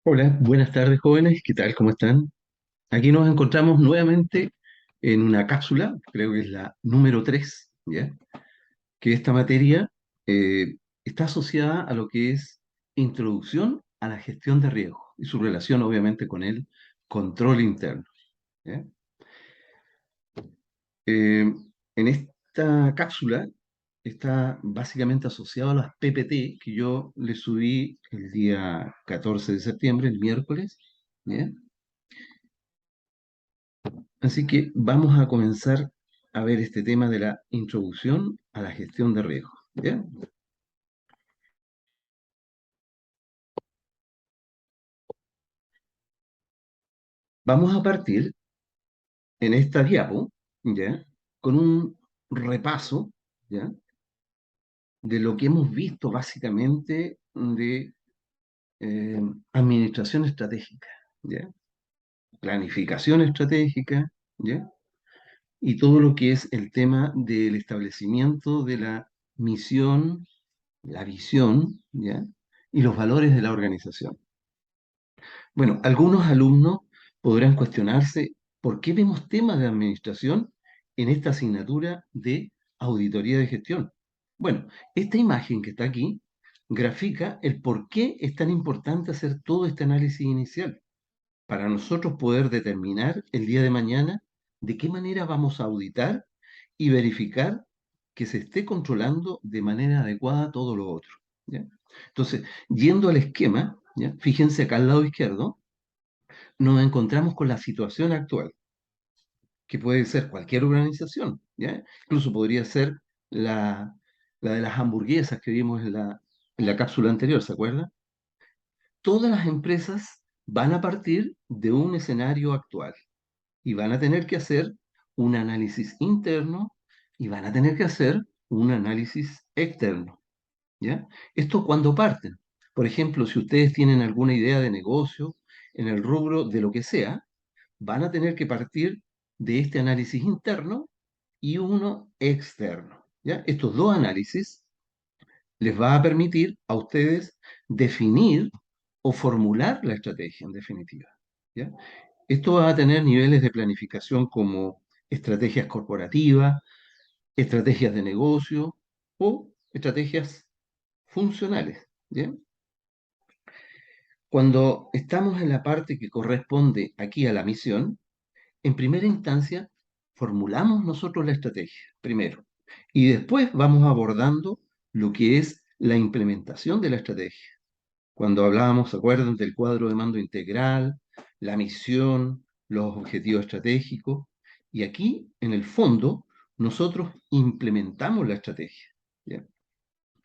Hola, buenas tardes jóvenes, ¿qué tal? ¿Cómo están? Aquí nos encontramos nuevamente en una cápsula, creo que es la número 3, ¿ya? Que esta materia está asociada a lo que es introducción a la gestión de riesgos y su relación obviamente con el control interno, ¿ya? En esta cápsula está básicamente asociado a las PPT que yo le subí el día 14 de septiembre, el miércoles, ¿ya? Así que vamos a comenzar a ver este tema de la introducción a la gestión de riesgos. ¿Ya? Vamos a partir en esta diapo, ¿ya? Con un repaso, ¿ya? De lo que hemos visto básicamente de eh, administración estratégica, ¿ya? Planificación estratégica, ¿ya? Y todo lo que es el tema del establecimiento de la misión, la visión, ¿ya? Y los valores de la organización. Bueno, algunos alumnos podrán cuestionarse por qué vemos temas de administración en esta asignatura de auditoría de gestión. Bueno, esta imagen que está aquí grafica el por qué es tan importante hacer todo este análisis inicial para nosotros poder determinar el día de mañana de qué manera vamos a auditar y verificar que se esté controlando de manera adecuada todo lo otro. ¿Ya? Entonces, yendo al esquema, ¿ya? Fíjense acá al lado izquierdo, nos encontramos con la situación actual, que puede ser cualquier organización, ¿ya? Incluso podría ser la de las hamburguesas que vimos en la cápsula anterior, ¿se acuerdan? Todas las empresas van a partir de un escenario actual y van a tener que hacer un análisis interno y van a tener que hacer un análisis externo, ¿ya? Esto cuando parten. Por ejemplo, si ustedes tienen alguna idea de negocio en el rubro de lo que sea, van a tener que partir de este análisis interno y uno externo, ¿ya? Estos dos análisis les va a permitir a ustedes definir o formular la estrategia en definitiva, ¿ya? Esto va a tener niveles de planificación como estrategias corporativas, estrategias de negocio o estrategias funcionales, ¿ya? Cuando estamos en la parte que corresponde aquí a la misión, en primera instancia, formulamos nosotros la estrategia, primero, y después vamos abordando lo que es la implementación de la estrategia. Cuando hablábamos, ¿se acuerdan del cuadro de mando integral, la misión, los objetivos estratégicos? Y aquí, en el fondo, nosotros implementamos la estrategia, ¿ya?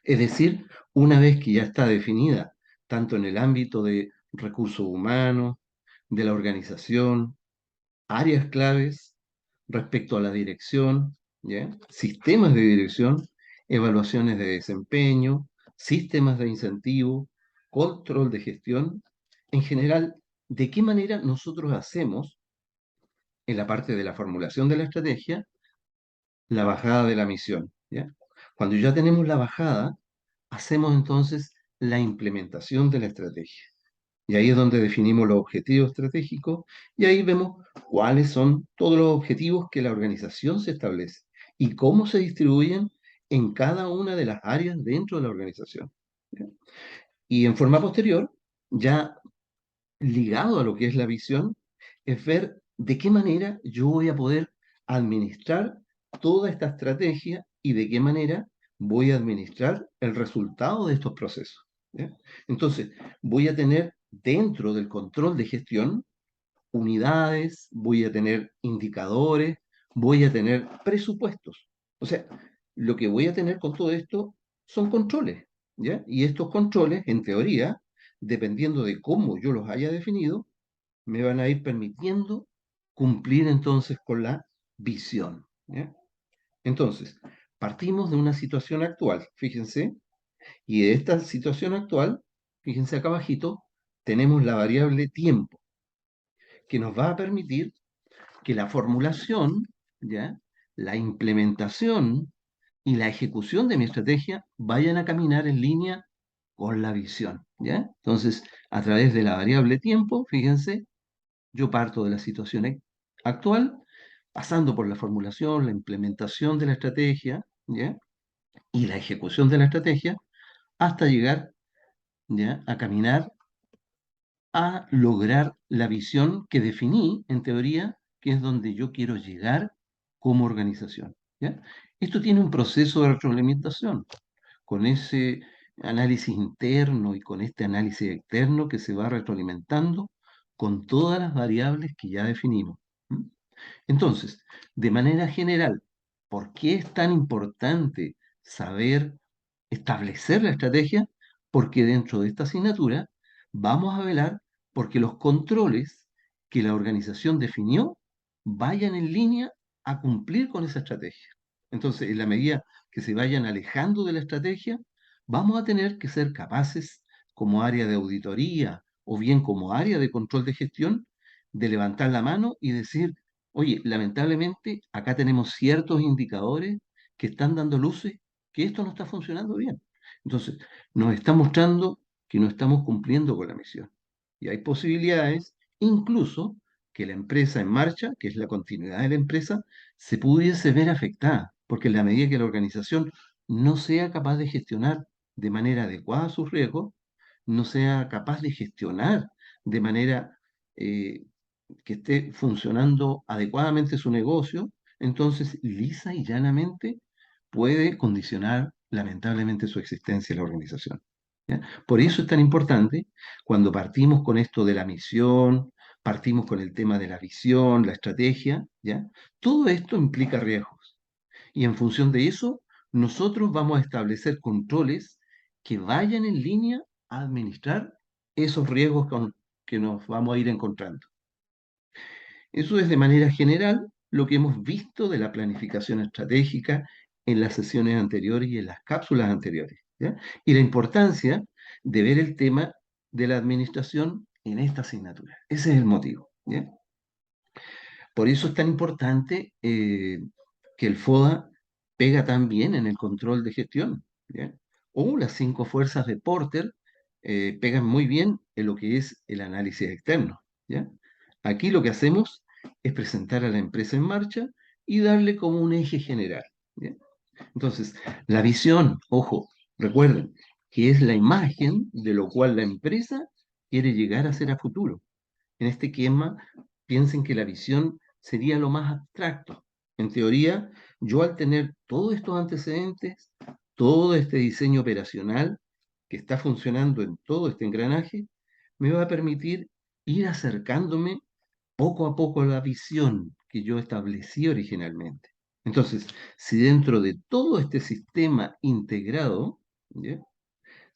Es decir, una vez que ya está definida, tanto en el ámbito de recursos humanos, de la organización, áreas claves respecto a la dirección, ¿ya? Sistemas de dirección, evaluaciones de desempeño, sistemas de incentivo, control de gestión. En general, ¿de qué manera nosotros hacemos, en la parte de la formulación de la estrategia, la bajada de la misión? ¿Ya? Cuando ya tenemos la bajada, hacemos entonces la implementación de la estrategia. Y ahí es donde definimos los objetivos estratégicos y ahí vemos cuáles son todos los objetivos que la organización se establece y cómo se distribuyen en cada una de las áreas dentro de la organización, ¿ya? Y en forma posterior, ya ligado a lo que es la visión, es ver de qué manera yo voy a poder administrar toda esta estrategia y de qué manera voy a administrar el resultado de estos procesos, ¿ya? Entonces, voy a tener dentro del control de gestión unidades, voy a tener indicadores, voy a tener presupuestos. O sea, lo que voy a tener con todo esto son controles, ¿ya? Y estos controles, en teoría, dependiendo de cómo yo los haya definido, me van a ir permitiendo cumplir entonces con la visión, ¿ya? Entonces, partimos de una situación actual, fíjense, y de esta situación actual, fíjense acá abajito, tenemos la variable tiempo, que nos va a permitir que la formulación, ¿ya? La implementación y la ejecución de mi estrategia vayan a caminar en línea con la visión, ¿ya? Entonces, A través de la variable tiempo, fíjense, yo parto de la situación actual, pasando por la formulación, la implementación de la estrategia, ¿ya? Y la ejecución de la estrategia, hasta llegar, ¿ya?, a caminar a lograr la visión que definí, en teoría, que es donde yo quiero llegar como organización, ¿ya? Esto tiene un proceso de retroalimentación, con ese análisis interno y con este análisis externo que se va retroalimentando con todas las variables que ya definimos. ¿M? Entonces, de manera general, ¿por qué es tan importante saber establecer la estrategia? Porque dentro de esta asignatura vamos a velar porque los controles que la organización definió vayan en línea a cumplir con esa estrategia. Entonces, en la medida que se vayan alejando de la estrategia, vamos a tener que ser capaces, como área de auditoría o bien como área de control de gestión, de levantar la mano y decir, oye, lamentablemente acá tenemos ciertos indicadores que están dando luces que esto no está funcionando bien. Entonces, nos está mostrando que no estamos cumpliendo con la misión. Y hay posibilidades, incluso, que la empresa en marcha, que es la continuidad de la empresa, se pudiese ver afectada, porque en la medida que la organización no sea capaz de gestionar de manera adecuada sus riesgos, no sea capaz de gestionar de manera eh, que esté funcionando adecuadamente su negocio, entonces lisa y llanamente puede condicionar lamentablemente su existencia en la organización. ¿Ya? Por eso es tan importante cuando partimos con esto de la misión, partimos con el tema de la visión, la estrategia, ¿ya? Todo esto implica riesgos. Y en función de eso, nosotros vamos a establecer controles que vayan en línea a administrar esos riesgos que nos vamos a ir encontrando. Eso es de manera general lo que hemos visto de la planificación estratégica en las sesiones anteriores y en las cápsulas anteriores, ¿ya? Y la importancia de ver el tema de la administración en esta asignatura. Ese es el motivo, ¿ya? Por eso es tan importante que el FODA pega tan bien en el control de gestión, ¿ya? O las 5 fuerzas de Porter pegan muy bien en lo que es el análisis externo, ¿ya? Aquí lo que hacemos es presentar a la empresa en marcha y darle como un eje general, ¿ya? Entonces, la visión, ojo, recuerden, que es la imagen de lo cual la empresa quiere llegar a ser a futuro. En este esquema, piensen que la visión sería lo más abstracto. En teoría, yo al tener todos estos antecedentes, todo este diseño operacional que está funcionando en todo este engranaje, me va a permitir ir acercándome poco a poco a la visión que yo establecí originalmente. Entonces, si dentro de todo este sistema integrado, ¿ya?,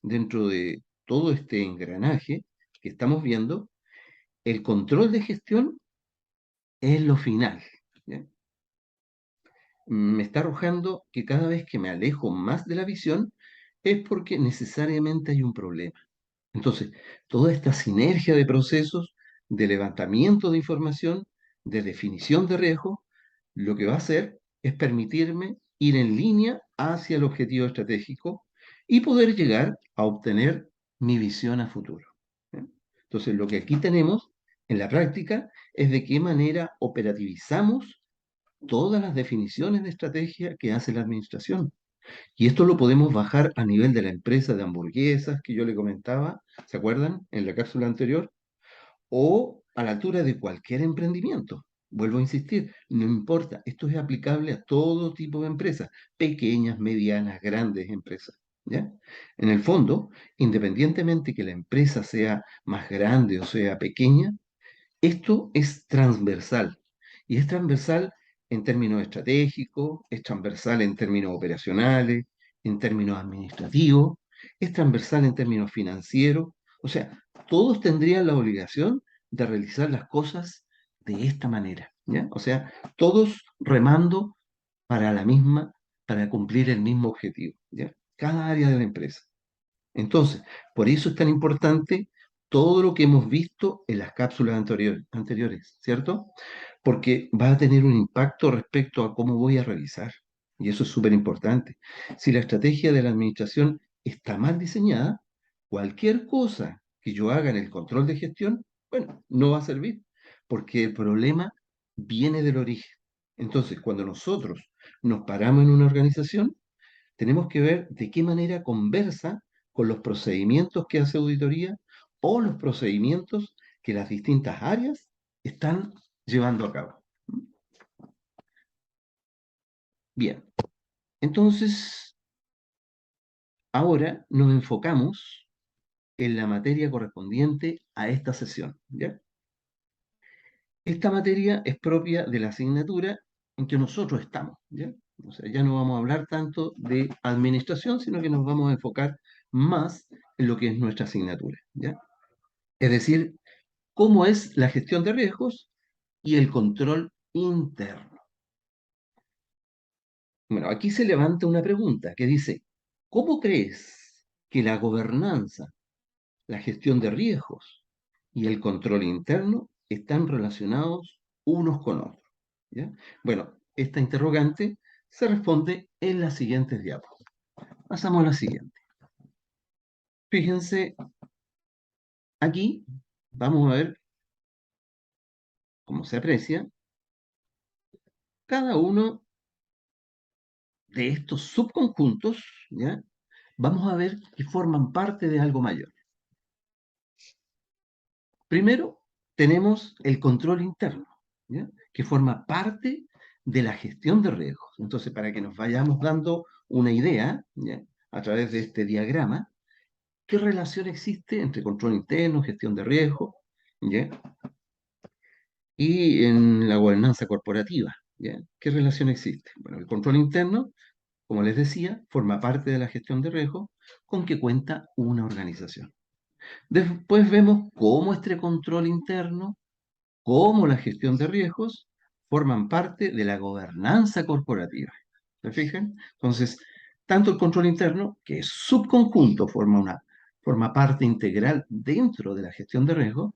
dentro de todo este engranaje que estamos viendo, el control de gestión es lo final, ¿ya? Me está arrojando que cada vez que me alejo más de la visión es porque necesariamente hay un problema. Entonces, toda esta sinergia de procesos, de levantamiento de información, de definición de riesgo, lo que va a hacer es permitirme ir en línea hacia el objetivo estratégico y poder llegar a obtener mi visión a futuro, ¿ya? Entonces, lo que aquí tenemos en la práctica es de qué manera operativizamos todas las definiciones de estrategia que hace la administración. Y esto lo podemos bajar a nivel de la empresa de hamburguesas que yo le comentaba, ¿se acuerdan? En la cápsula anterior, o a la altura de cualquier emprendimiento. Vuelvo a insistir, no importa, esto es aplicable a todo tipo de empresas, pequeñas, medianas, grandes empresas, ¿ya? En el fondo, independientemente que la empresa sea más grande o sea pequeña, esto es transversal y es transversal en términos estratégicos, es transversal en términos operacionales, en términos administrativos, es transversal en términos financieros. O sea, todos tendrían la obligación de realizar las cosas de esta manera, ¿ya? O sea, todos remando para la misma, para cumplir el mismo objetivo, ¿ya? Cada área de la empresa. Entonces, por eso es tan importante todo lo que hemos visto en las cápsulas anteriores, ¿cierto? Porque va a tener un impacto respecto a cómo voy a revisar. Y eso es súper importante. Si la estrategia de la administración está mal diseñada, cualquier cosa que yo haga en el control de gestión, bueno, no va a servir, porque el problema viene del origen. Entonces, cuando nosotros nos paramos en una organización, tenemos que ver de qué manera conversa con los procedimientos que hace auditoría o los procedimientos que las distintas áreas están llevando a cabo. Bien, entonces ahora nos enfocamos en la materia correspondiente a esta sesión, ¿ya? Esta materia es propia de la asignatura en que nosotros estamos, ¿ya? O sea, ya no vamos a hablar tanto de administración, sino que nos vamos a enfocar más en lo que es nuestra asignatura, ¿ya? Es decir, cómo es la gestión de riesgos y el control interno. Bueno, aquí se levanta una pregunta que dice, ¿cómo crees que la gobernanza, la gestión de riesgos y el control interno están relacionados unos con otros? ¿Ya? Bueno, esta interrogante se responde en las siguientes diapositivas. Pasamos a la siguiente. Fíjense, aquí vamos a ver cómo se aprecia cada uno de estos subconjuntos, ¿ya? Vamos a ver que forman parte de algo mayor. Primero, tenemos el control interno, ¿ya? Que forma parte de la gestión de riesgos. Entonces, para que nos vayamos dando una idea, ¿ya? A través de este diagrama, ¿qué relación existe entre control interno, gestión de riesgos, ¿ya? Y en la gobernanza corporativa, ¿ya? ¿Qué relación existe? Bueno, el control interno, como les decía, forma parte de la gestión de riesgos con que cuenta una organización. Después vemos cómo este control interno, cómo la gestión de riesgos forman parte de la gobernanza corporativa. ¿Se fijan? Entonces, tanto el control interno, que es subconjunto, forma parte integral dentro de la gestión de riesgos,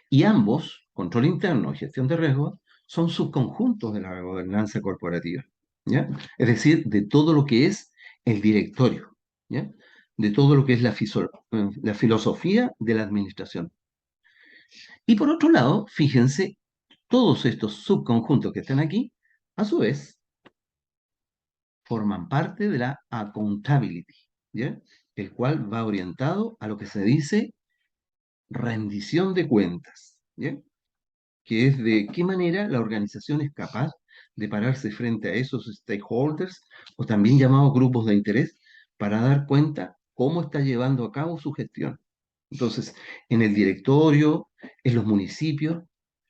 y ambos, control interno y gestión de riesgos, son subconjuntos de la gobernanza corporativa, ¿ya? Es decir, de todo lo que es el directorio, ¿ya? De todo lo que es la filosofía de la administración. Y por otro lado, fíjense, todos estos subconjuntos que están aquí, a su vez, forman parte de la accountability, ¿ya? El cual va orientado a lo que se dice rendición de cuentas, ¿ya? Que es de qué manera la organización es capaz de pararse frente a esos stakeholders, o también llamados grupos de interés, para dar cuenta cómo está llevando a cabo su gestión. Entonces, en el directorio, en los municipios,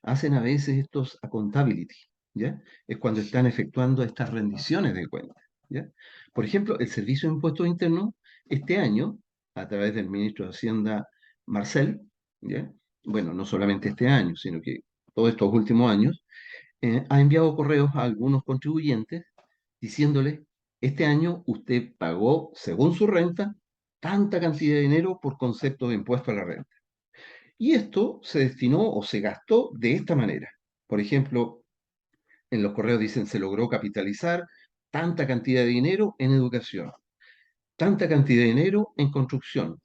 hacen a veces estos accountability, ¿ya? Es cuando están efectuando estas rendiciones de cuentas, ¿ya? Por ejemplo, el Servicio de Impuestos Internos, este año, a través del ministro de Hacienda, Marcel, ¿ya? Bueno, no solamente este año, sino que todos estos últimos años, ha enviado correos a algunos contribuyentes diciéndoles, este año usted pagó, según su renta, tanta cantidad de dinero por concepto de impuesto a la renta. Y esto se destinó o se gastó de esta manera. Por ejemplo, en los correos dicen, se logró capitalizar tanta cantidad de dinero en educación, tanta cantidad de dinero en construcción,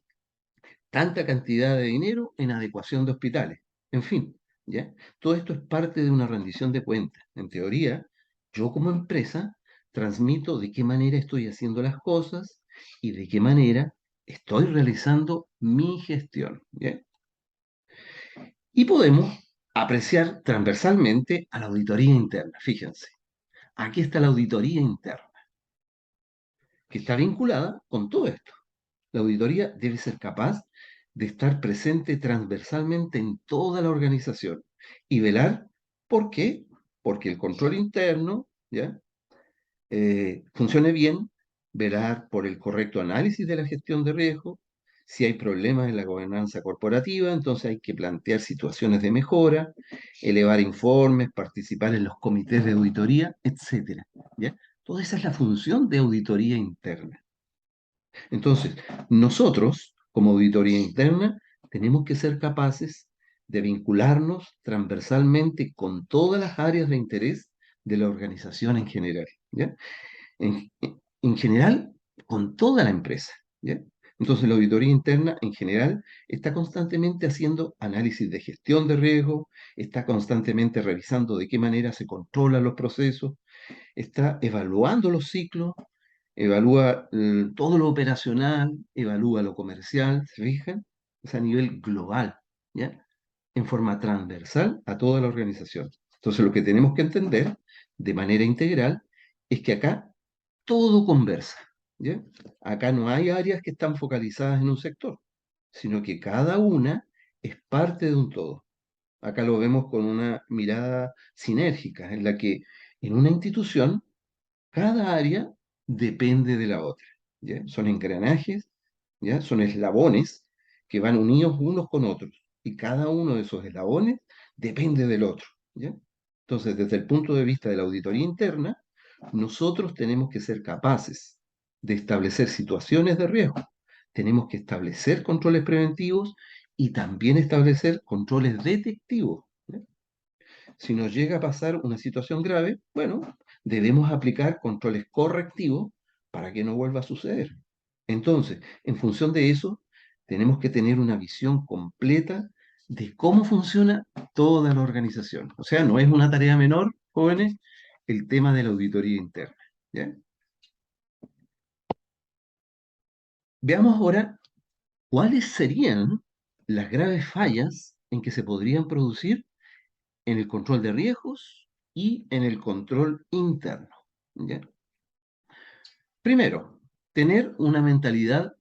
tanta cantidad de dinero en adecuación de hospitales. En fin, ¿ya? Todo esto es parte de una rendición de cuentas. En teoría, yo como empresa transmito de qué manera estoy haciendo las cosas y de qué manera estoy realizando mi gestión, ¿ya? Y podemos apreciar transversalmente a la auditoría interna. Fíjense, aquí está la auditoría interna, que está vinculada con todo esto. La auditoría debe ser capaz de estar presente transversalmente en toda la organización y velar, ¿por qué? Porque el control interno, ¿ya? Funcione bien, velar por el correcto análisis de la gestión de riesgo. Si hay problemas en la gobernanza corporativa, entonces hay que plantear situaciones de mejora, elevar informes, participar en los comités de auditoría, etcétera, ¿ya? Toda esa es la función de auditoría interna. Entonces, nosotros, como auditoría interna, tenemos que ser capaces de vincularnos transversalmente con todas las áreas de interés de la organización en general, ¿ya? En general, con toda la empresa, ¿ya? Entonces, la auditoría interna en general está constantemente haciendo análisis de gestión de riesgo, está constantemente revisando de qué manera se controlan los procesos, está evaluando los ciclos, evalúa todo lo operacional, evalúa lo comercial, ¿se fijan? Es a nivel global, ¿ya? En forma transversal a toda la organización. Entonces, lo que tenemos que entender de manera integral es que acá todo conversa, ¿ya? Acá no hay áreas que están focalizadas en un sector, sino que cada una es parte de un todo. Acá lo vemos con una mirada sinérgica, en la que en una institución cada área depende de la otra, ¿ya? Son engranajes, ¿ya? Son eslabones que van unidos unos con otros, y cada uno de esos eslabones depende del otro, ¿ya? Entonces, desde el punto de vista de la auditoría interna, nosotros tenemos que ser capaces de establecer situaciones de riesgo, tenemos que establecer controles preventivos y también establecer controles detectivos, ¿ya? Si nos llega a pasar una situación grave, bueno, debemos aplicar controles correctivos para que no vuelva a suceder. Entonces, en función de eso, tenemos que tener una visión completa de cómo funciona toda la organización. O sea, no es una tarea menor, jóvenes, el tema de la auditoría interna, ¿ya? Veamos ahora cuáles serían las graves fallas en que se podrían producir en el control de riesgos y en el control interno, ¿ya? Primero, tener una mentalidad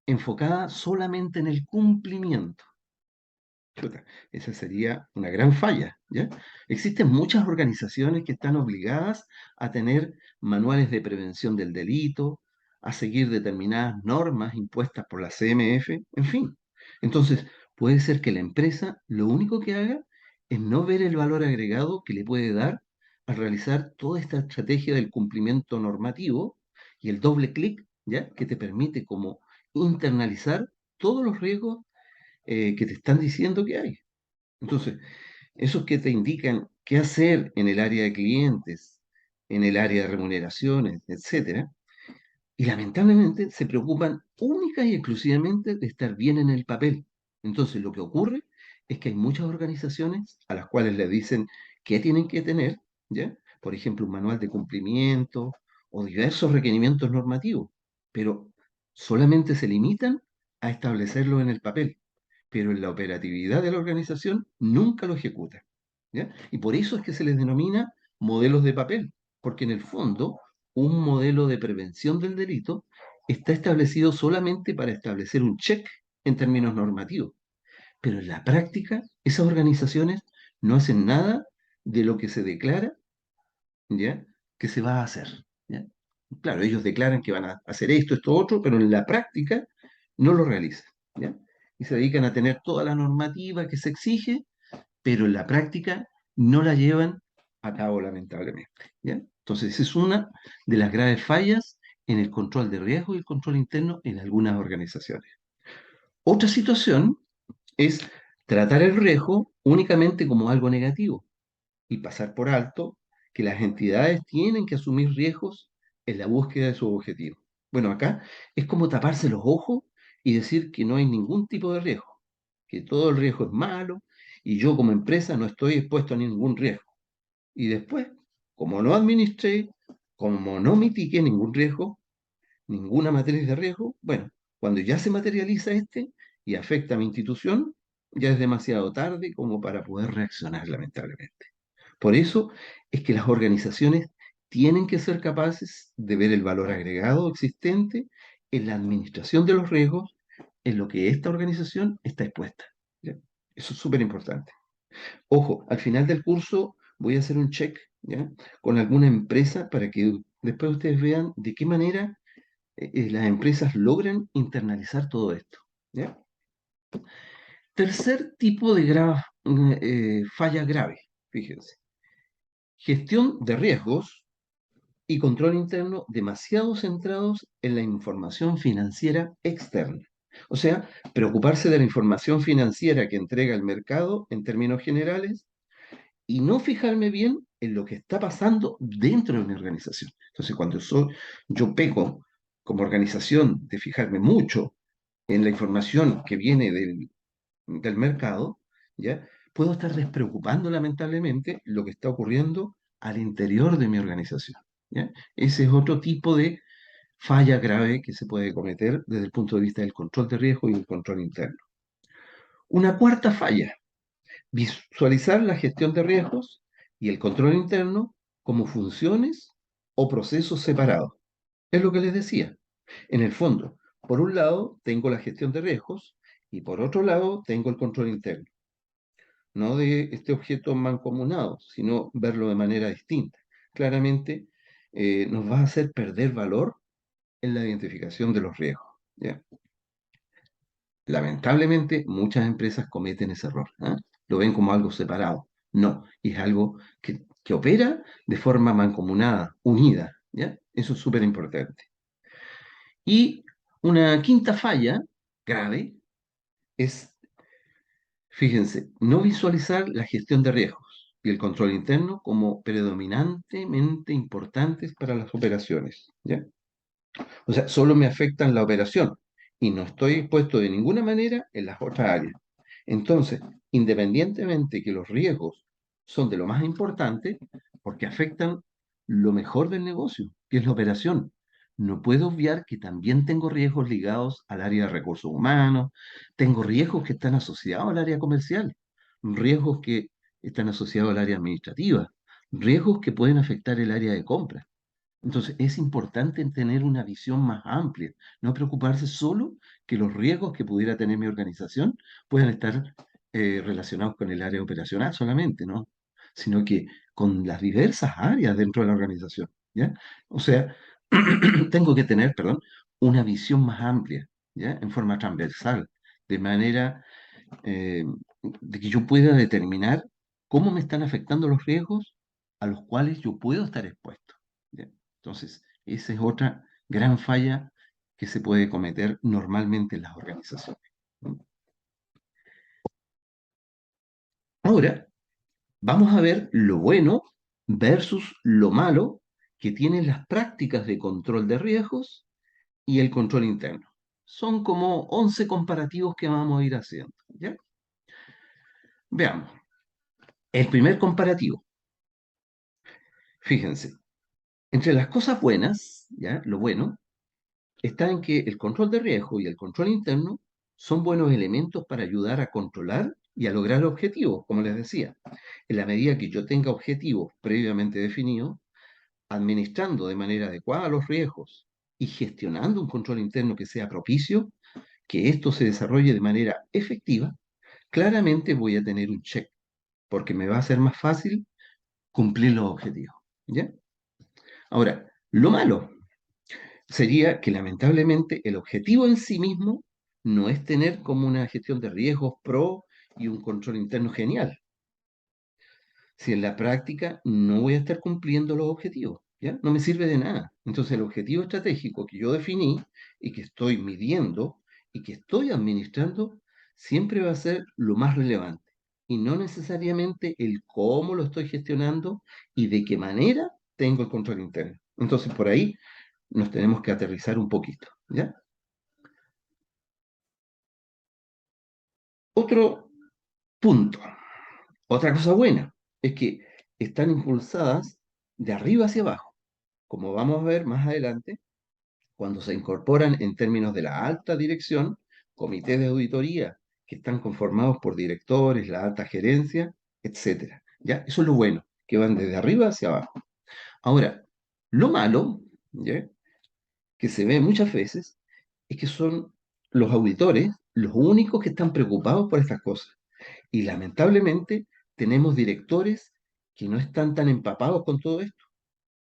enfocada solamente en el cumplimiento. Chuta, esa sería una gran falla, ¿ya? Existen muchas organizaciones que están obligadas a tener manuales de prevención del delito, a seguir determinadas normas impuestas por la CMF, en fin. Entonces, puede ser que la empresa lo único que haga es no ver el valor agregado que le puede dar al realizar toda esta estrategia del cumplimiento normativo y el doble clic, ¿ya? Que te permite como internalizar todos los riesgos que te están diciendo que hay. Entonces, esos que te indican qué hacer en el área de clientes, en el área de remuneraciones, etcétera, y lamentablemente se preocupan única y exclusivamente de estar bien en el papel. Entonces, lo que ocurre es que hay muchas organizaciones a las cuales le dicen qué tienen que tener, ¿ya? Por ejemplo, un manual de cumplimiento o diversos requerimientos normativos, pero solamente se limitan a establecerlo en el papel, pero en la operatividad de la organización nunca lo ejecutan, ¿ya? Y por eso es que se les denomina modelos de papel, porque en el fondo un modelo de prevención del delito está establecido solamente para establecer un check en términos normativos, pero en la práctica esas organizaciones no hacen nada de lo que se declara, ¿ya? Que se va a hacer, ¿ya? Claro, ellos declaran que van a hacer esto, esto, otro, pero en la práctica no lo realizan, ¿ya? Y se dedican a tener toda la normativa que se exige, pero en la práctica no la llevan a cabo, lamentablemente, ¿ya? Entonces, esa es una de las graves fallas en el control de riesgo y el control interno en algunas organizaciones. Otra situación es tratar el riesgo únicamente como algo negativo y pasar por alto que las entidades tienen que asumir riesgos en la búsqueda de sus objetivos. Bueno, acá es como taparse los ojos y decir que no hay ningún tipo de riesgo, que todo el riesgo es malo y yo como empresa no estoy expuesto a ningún riesgo. Y después, como no administré, como no mitiqué ningún riesgo, ninguna materia de riesgo, bueno, cuando ya se materializa este y afecta a mi institución, ya es demasiado tarde como para poder reaccionar, lamentablemente. Por eso es que las organizaciones tienen que ser capaces de ver el valor agregado existente en la administración de los riesgos en lo que esta organización está expuesta, ¿ya? Eso es súper importante. Ojo, al final del curso voy a hacer un check, ¿ya? Con alguna empresa para que después ustedes vean de qué manera las empresas logran internalizar todo esto, ¿ya? Tercer tipo de falla grave, fíjense. Gestión de riesgos y control interno demasiado centrados en la información financiera externa. O sea, preocuparse de la información financiera que entrega el mercado en términos generales y no fijarme bien en lo que está pasando dentro de mi organización. Entonces, yo peco como organización de fijarme mucho en la información que viene del mercado, ¿ya? Puedo estar despreocupando lamentablemente lo que está ocurriendo al interior de mi organización, ¿ya? Ese es otro tipo de falla grave que se puede cometer desde el punto de vista del control de riesgo y el control interno. Una cuarta falla: visualizar la gestión de riesgos y el control interno como funciones o procesos separados. Es lo que les decía. En el fondo, por un lado tengo la gestión de riesgos y por otro lado tengo el control interno. No de este objeto mancomunado, sino verlo de manera distinta. Claramente nos va a hacer perder valor en la identificación de los riesgos, ¿ya? Lamentablemente, muchas empresas cometen ese error, ¿ah? Lo ven como algo separado. No, es algo que opera de forma mancomunada, unida, ¿ya? Eso es súper importante. Y una quinta falla grave es, fíjense, no visualizar la gestión de riesgos y el control interno como predominantemente importantes para las operaciones, ¿ya? O sea, solo me afectan la operación y no estoy expuesto de ninguna manera en las otras áreas. Entonces, independientemente que los riesgos son de lo más importante, porque afectan lo mejor del negocio, que es la operación, no puedo obviar que también tengo riesgos ligados al área de recursos humanos, tengo riesgos que están asociados al área comercial, riesgos que están asociados al área administrativa, riesgos que pueden afectar el área de compra. Entonces, es importante tener una visión más amplia, no preocuparse solo que los riesgos que pudiera tener mi organización puedan estar relacionados con el área operacional solamente, ¿no? Sino que con las diversas áreas dentro de la organización, ¿ya? O sea, tengo que tener, perdón, una visión más amplia, ¿ya? En forma transversal, de manera eh, de que yo pueda determinar cómo me están afectando los riesgos a los cuales yo puedo estar expuesto, ¿ya? Entonces, esa es otra gran falla que se puede cometer normalmente en las organizaciones, ¿no? Ahora, vamos a ver lo bueno versus lo malo que tienen las prácticas de control de riesgos y el control interno. Son como 11 comparativos que vamos a ir haciendo, ¿ya? Veamos. El primer comparativo. Fíjense, entre las cosas buenas, ¿ya? Lo bueno está en que el control de riesgo y el control interno son buenos elementos para ayudar a controlar y a lograr objetivos, como les decía. En la medida que yo tenga objetivos previamente definidos, administrando de manera adecuada los riesgos y gestionando un control interno que sea propicio, que esto se desarrolle de manera efectiva, claramente voy a tener un check, porque me va a ser más fácil cumplir los objetivos, ¿ya? Ahora, lo malo sería que lamentablemente el objetivo en sí mismo no es tener como una gestión de riesgos pro y un control interno genial. Si en la práctica no voy a estar cumpliendo los objetivos, ¿ya? No me sirve de nada. Entonces el objetivo estratégico que yo definí y que estoy midiendo y que estoy administrando siempre va a ser lo más relevante y no necesariamente el cómo lo estoy gestionando y de qué manera tengo el control interno. Entonces por ahí nos tenemos que aterrizar un poquito, ¿ya? Otro punto, otra cosa buena, es que están impulsadas de arriba hacia abajo, como vamos a ver más adelante, cuando se incorporan en términos de la alta dirección, comités de auditoría que están conformados por directores, la alta gerencia, etcétera. ¿Ya? Eso es lo bueno, que van desde arriba hacia abajo. Ahora, lo malo, ¿ya? Que se ve muchas veces, es que son los auditores los únicos que están preocupados por estas cosas. Y lamentablemente tenemos directores que no están tan empapados con todo esto,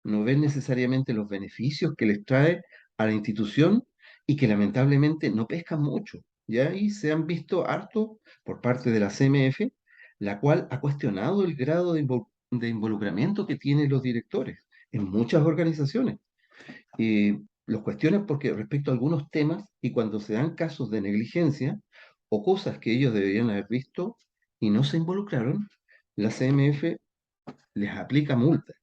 no ven necesariamente los beneficios que les trae a la institución y que lamentablemente no pescan mucho. Ya ahí se han visto harto por parte de la CMF, la cual ha cuestionado el grado de involucramiento que tienen los directores en muchas organizaciones. Los cuestionan porque respecto a algunos temas y cuando se dan casos de negligencia o cosas que ellos deberían haber visto y no se involucraron, la CMF les aplica multas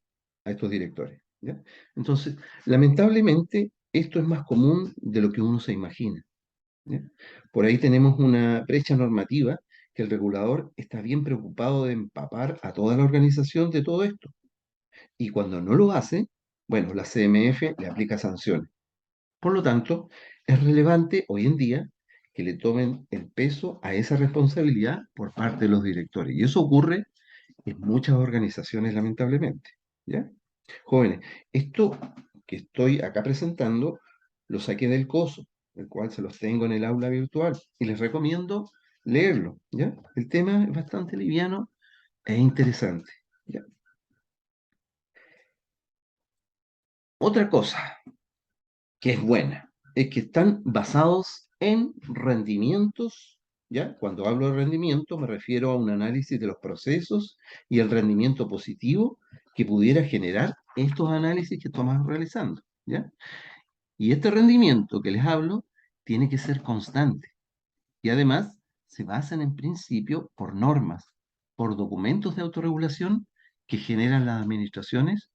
a estos directores, ¿ya? Entonces, lamentablemente, esto es más común de lo que uno se imagina. ¿Ya? Por ahí tenemos una brecha normativa que el regulador está bien preocupado de empapar a toda la organización de todo esto. Y cuando no lo hace, bueno, la CMF le aplica sanciones. Por lo tanto, es relevante hoy en día que le tomen el peso a esa responsabilidad por parte de los directores. Y eso ocurre en muchas organizaciones, lamentablemente. ¿Ya? Jóvenes, esto que estoy acá presentando lo saqué del coso, el cual se los tengo en el aula virtual, y les recomiendo leerlo. ¿Ya? El tema es bastante liviano e interesante. ¿Ya? Otra cosa que es buena, es que están basados en rendimientos, ¿ya? Cuando hablo de rendimiento me refiero a un análisis de los procesos y el rendimiento positivo que pudiera generar estos análisis que estamos realizando, ¿ya? Y este rendimiento que les hablo tiene que ser constante y además se basan en principio por normas, por documentos de autorregulación que generan las administraciones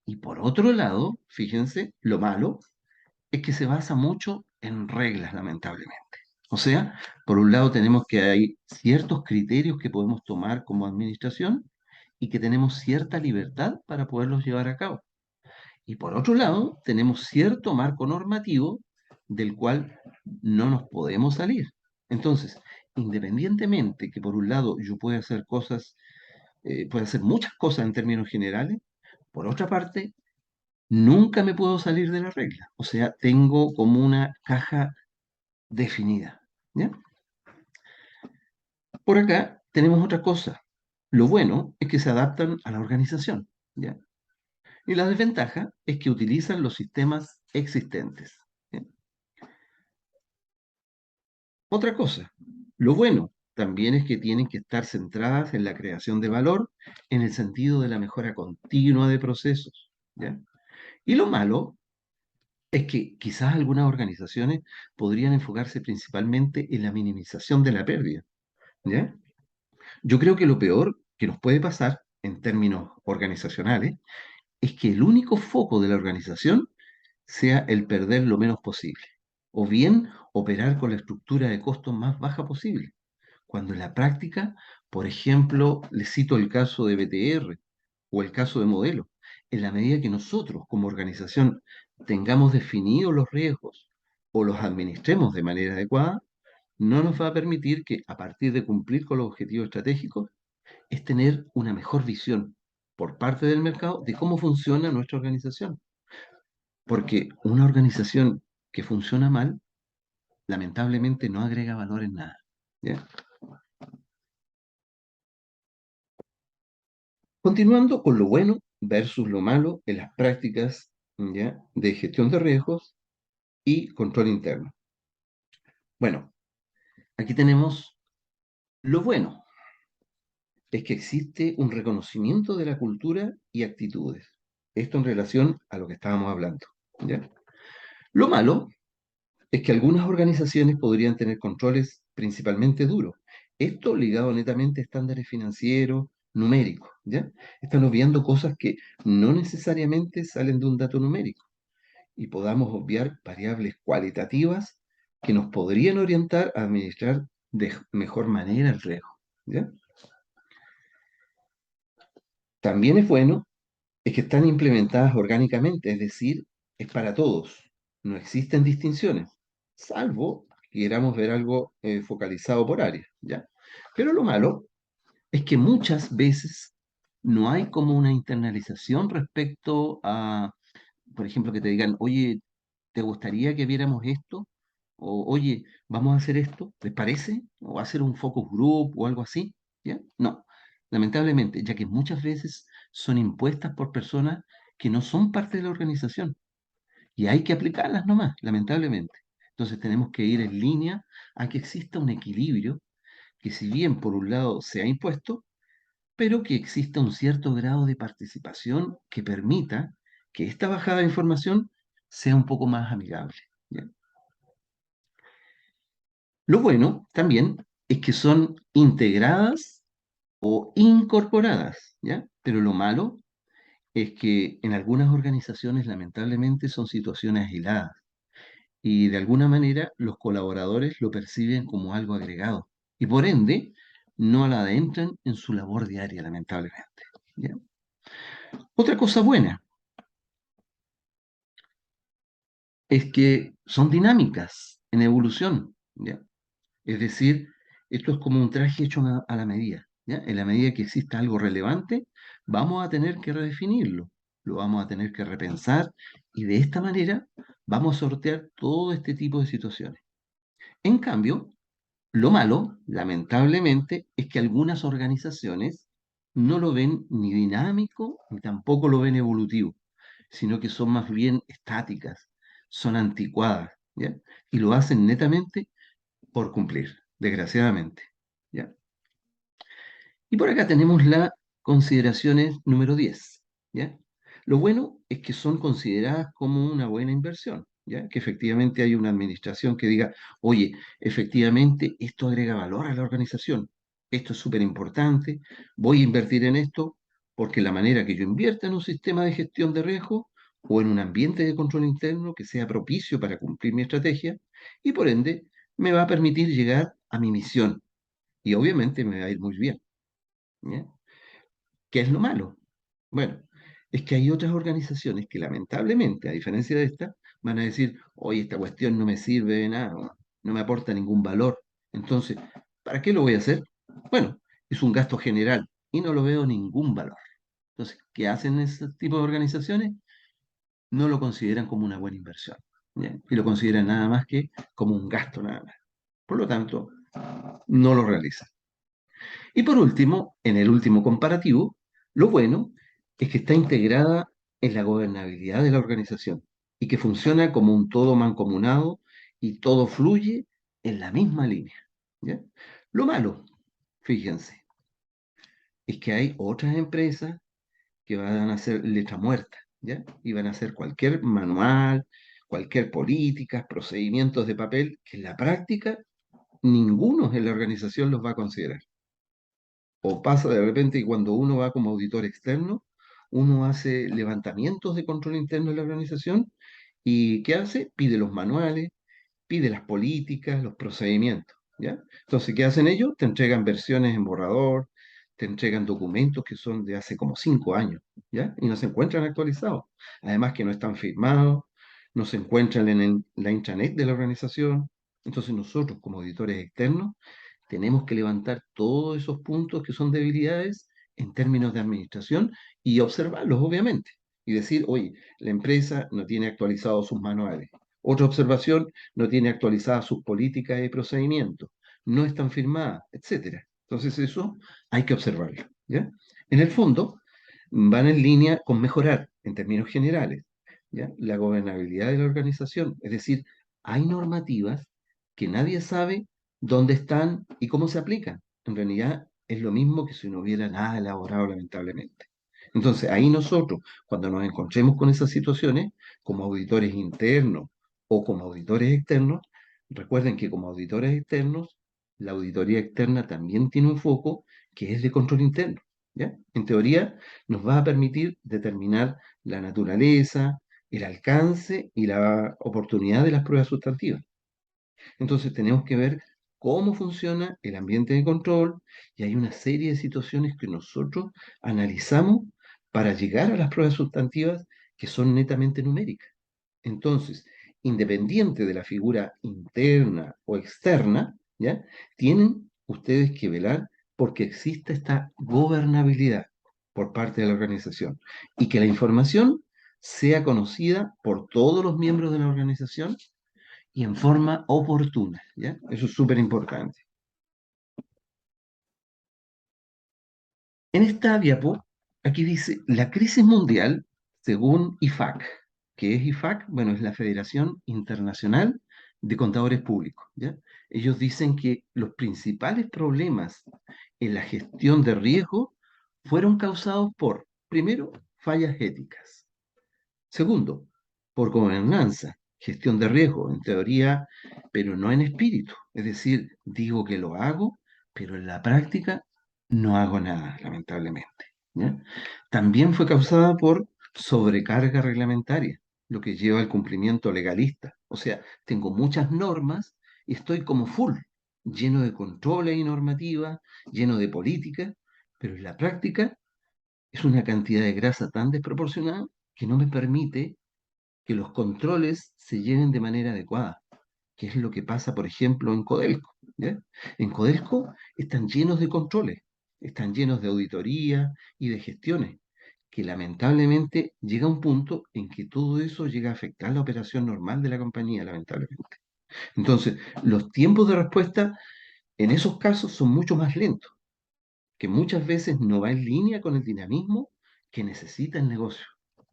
y por otro lado, fíjense, lo malo es que se basa mucho en reglas, lamentablemente. O sea, por un lado tenemos que hay ciertos criterios que podemos tomar como administración y que tenemos cierta libertad para poderlos llevar a cabo. Y por otro lado, tenemos cierto marco normativo del cual no nos podemos salir. Entonces, independientemente que por un lado yo pueda hacer cosas, pueda hacer muchas cosas en términos generales, por otra parte, nunca me puedo salir de la regla. O sea, tengo como una caja definida. ¿Ya? Por acá tenemos otra cosa. Lo bueno es que se adaptan a la organización. ¿Ya? Y la desventaja es que utilizan los sistemas existentes. ¿Ya? Otra cosa. Lo bueno también es que tienen que estar centradas en la creación de valor en el sentido de la mejora continua de procesos. ¿Ya? Y lo malo es que quizás algunas organizaciones podrían enfocarse principalmente en la minimización de la pérdida. ¿Ya? Yo creo que lo peor que nos puede pasar en términos organizacionales es que el único foco de la organización sea el perder lo menos posible, o bien operar con la estructura de costos más baja posible, cuando en la práctica, por ejemplo, les cito el caso de BTR o el caso de Modelo, en la medida que nosotros como organización tengamos definidos los riesgos o los administremos de manera adecuada, no nos va a permitir que a partir de cumplir con los objetivos estratégicos, es tener una mejor visión por parte del mercado de cómo funciona nuestra organización. Porque una organización que funciona mal, lamentablemente no agrega valor en nada. ¿Ya? Continuando con lo bueno versus lo malo en las prácticas, ¿ya?, de gestión de riesgos y control interno. Bueno, aquí tenemos lo bueno, es que existe un reconocimiento de la cultura y actitudes. Esto en relación a lo que estábamos hablando. ¿Ya? Lo malo es que algunas organizaciones podrían tener controles principalmente duros. Esto ligado netamente a estándares financieros, numéricos, ¿ya? Están obviando cosas que no necesariamente salen de un dato numérico y podamos obviar variables cualitativas que nos podrían orientar a administrar de mejor manera el riesgo, ¿ya? También es bueno es que están implementadas orgánicamente, es decir, es para todos. No existen distinciones, salvo que queramos ver algo focalizado por área, ¿ya? Pero lo malo es que muchas veces no hay como una internalización respecto a, por ejemplo, que te digan, oye, ¿te gustaría que viéramos esto? O, oye, vamos a hacer esto, ¿les parece? O hacer un focus group o algo así, ¿ya? No, lamentablemente, ya que muchas veces son impuestas por personas que no son parte de la organización y hay que aplicarlas nomás, lamentablemente. Entonces tenemos que ir en línea a que exista un equilibrio que si bien por un lado se ha impuesto, pero que exista un cierto grado de participación que permita que esta bajada de información sea un poco más amigable. ¿Ya? Lo bueno también es que son integradas o incorporadas, ¿ya? Pero lo malo es que en algunas organizaciones lamentablemente son situaciones aisladas y de alguna manera los colaboradores lo perciben como algo agregado y por ende no la adentran en su labor diaria, lamentablemente. ¿Ya? Otra cosa buena es que son dinámicas en evolución, ¿ya? Es decir, esto es como un traje hecho a la medida, ¿ya? En la medida que exista algo relevante, vamos a tener que redefinirlo, lo vamos a tener que repensar y de esta manera vamos a sortear todo este tipo de situaciones. En cambio, lo malo, lamentablemente, es que algunas organizaciones no lo ven ni dinámico ni tampoco lo ven evolutivo, sino que son más bien estáticas, son anticuadas, ¿ya? Y lo hacen netamente por cumplir, desgraciadamente, ¿ya? Y por acá tenemos las consideraciones número 10, ¿ya? Lo bueno es que son consideradas como una buena inversión, ¿ya? Que efectivamente hay una administración que diga, oye, efectivamente esto agrega valor a la organización, esto es súper importante, voy a invertir en esto porque la manera que yo invierta en un sistema de gestión de riesgo o en un ambiente de control interno que sea propicio para cumplir mi estrategia y por ende me va a permitir llegar a mi misión y obviamente me va a ir muy bien, ¿ya? ¿Qué es lo malo? Bueno, es que hay otras organizaciones que lamentablemente, a diferencia de esta, van a decir, oye, esta cuestión no me sirve de nada, no me aporta ningún valor. Entonces, ¿para qué lo voy a hacer? Bueno, es un gasto general y no lo veo ningún valor. Entonces, ¿qué hacen ese tipo de organizaciones? No lo consideran como una buena inversión, ¿ya? Y lo consideran nada más que como un gasto nada más. Por lo tanto, no lo realizan. Y por último, en el último comparativo, lo bueno es que está integrada en la gobernabilidad de la organización y que funciona como un todo mancomunado y todo fluye en la misma línea, ¿ya? Lo malo, fíjense, es que hay otras empresas que van a hacer letra muerta, ¿ya? Y van a hacer cualquier manual, cualquier política, procedimientos de papel que en la práctica ninguno en la organización los va a considerar. O pasa de repente que cuando uno va como auditor externo, uno hace levantamientos de control interno de la organización y ¿qué hace? Pide los manuales, pide las políticas, los procedimientos, ¿ya? Entonces, ¿qué hacen ellos? Te entregan versiones en borrador, te entregan documentos que son de hace como 5 años, ¿ya? Y no se encuentran actualizados. Además que no están firmados, no se encuentran en la intranet de la organización. Entonces, nosotros como auditores externos tenemos que levantar todos esos puntos que son debilidades en términos de administración y observarlos, obviamente. Y decir, oye, la empresa no tiene actualizados sus manuales. Otra observación, no tiene actualizadas sus políticas y procedimientos. No están firmadas, etcétera. Entonces eso hay que observarlo, ¿ya? En el fondo, van en línea con mejorar, en términos generales, ¿ya? La gobernabilidad de la organización. Es decir, hay normativas que nadie sabe dónde están y cómo se aplican. En realidad es lo mismo que si no hubiera nada elaborado, lamentablemente. Entonces, ahí nosotros, cuando nos encontremos con esas situaciones, como auditores internos o como auditores externos, recuerden que como auditores externos, la auditoría externa también tiene un foco que es de control interno, ¿ya? En teoría, nos va a permitir determinar la naturaleza, el alcance y la oportunidad de las pruebas sustantivas. Entonces tenemos que ver cómo funciona el ambiente de control y hay una serie de situaciones que nosotros analizamos para llegar a las pruebas sustantivas que son netamente numéricas. Entonces, independiente de la figura interna o externa, ¿ya? Tienen ustedes que velar porque exista esta gobernabilidad por parte de la organización y que la información sea conocida por todos los miembros de la organización y en forma oportuna, ¿ya? Eso es súper importante. En esta diapo, aquí dice la crisis mundial según IFAC. ¿Qué es IFAC? Bueno, es la Federación Internacional de Contadores Públicos, ¿ya? Ellos dicen que los principales problemas en la gestión de riesgo fueron causados por, primero, fallas éticas. Segundo, por gobernanza, gestión de riesgo, en teoría, pero no en espíritu. Es decir, digo que lo hago, pero en la práctica no hago nada, lamentablemente, ¿ya? También fue causada por sobrecarga reglamentaria, lo que lleva al cumplimiento legalista. O sea, tengo muchas normas y estoy como full, lleno de controles y normativas, lleno de políticas, pero en la práctica es una cantidad de grasa tan desproporcionada que no me permite que los controles se lleven de manera adecuada, que es lo que pasa, por ejemplo, en Codelco. ¿Ya? En Codelco están llenos de controles, están llenos de auditoría y de gestiones, que lamentablemente llega un punto en que todo eso llega a afectar la operación normal de la compañía, lamentablemente. Entonces, los tiempos de respuesta en esos casos son mucho más lentos, que muchas veces no va en línea con el dinamismo que necesita el negocio.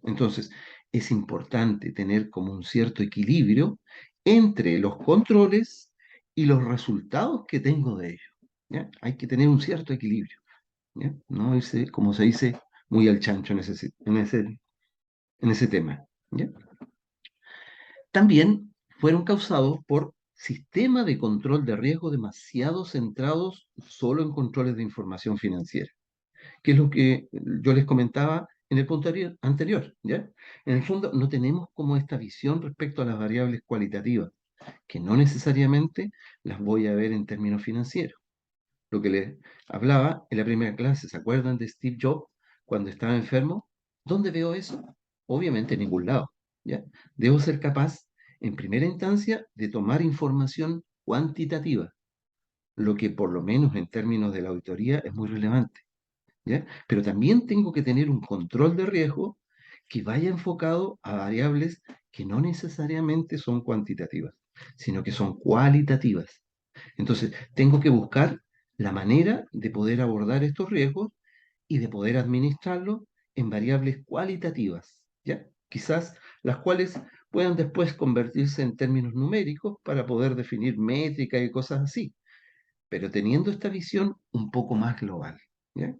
Entonces, es importante tener como un cierto equilibrio entre los controles y los resultados que tengo de ellos. ¿Ya? Hay que tener un cierto equilibrio, ¿ya? No irse, como se dice, muy al chancho en ese tema. ¿Ya? También fueron causados por sistemas de control de riesgo demasiado centrados solo en controles de información financiera, que es lo que yo les comentaba en el punto anterior, ¿ya? En el fondo, no tenemos como esta visión respecto a las variables cualitativas, que no necesariamente las voy a ver en términos financieros. Lo que les hablaba en la primera clase, ¿se acuerdan de Steve Jobs cuando estaba enfermo? ¿Dónde veo eso? Obviamente en ningún lado, ¿ya? Debo ser capaz, en primera instancia, de tomar información cuantitativa, lo que por lo menos en términos de la auditoría es muy relevante. ¿Ya? Pero también tengo que tener un control de riesgo que vaya enfocado a variables que no necesariamente son cuantitativas, sino que son cualitativas. Entonces, tengo que buscar la manera de poder abordar estos riesgos y de poder administrarlos en variables cualitativas, ¿ya? Quizás las cuales puedan después convertirse en términos numéricos para poder definir métricas y cosas así, pero teniendo esta visión un poco más global, ¿ya?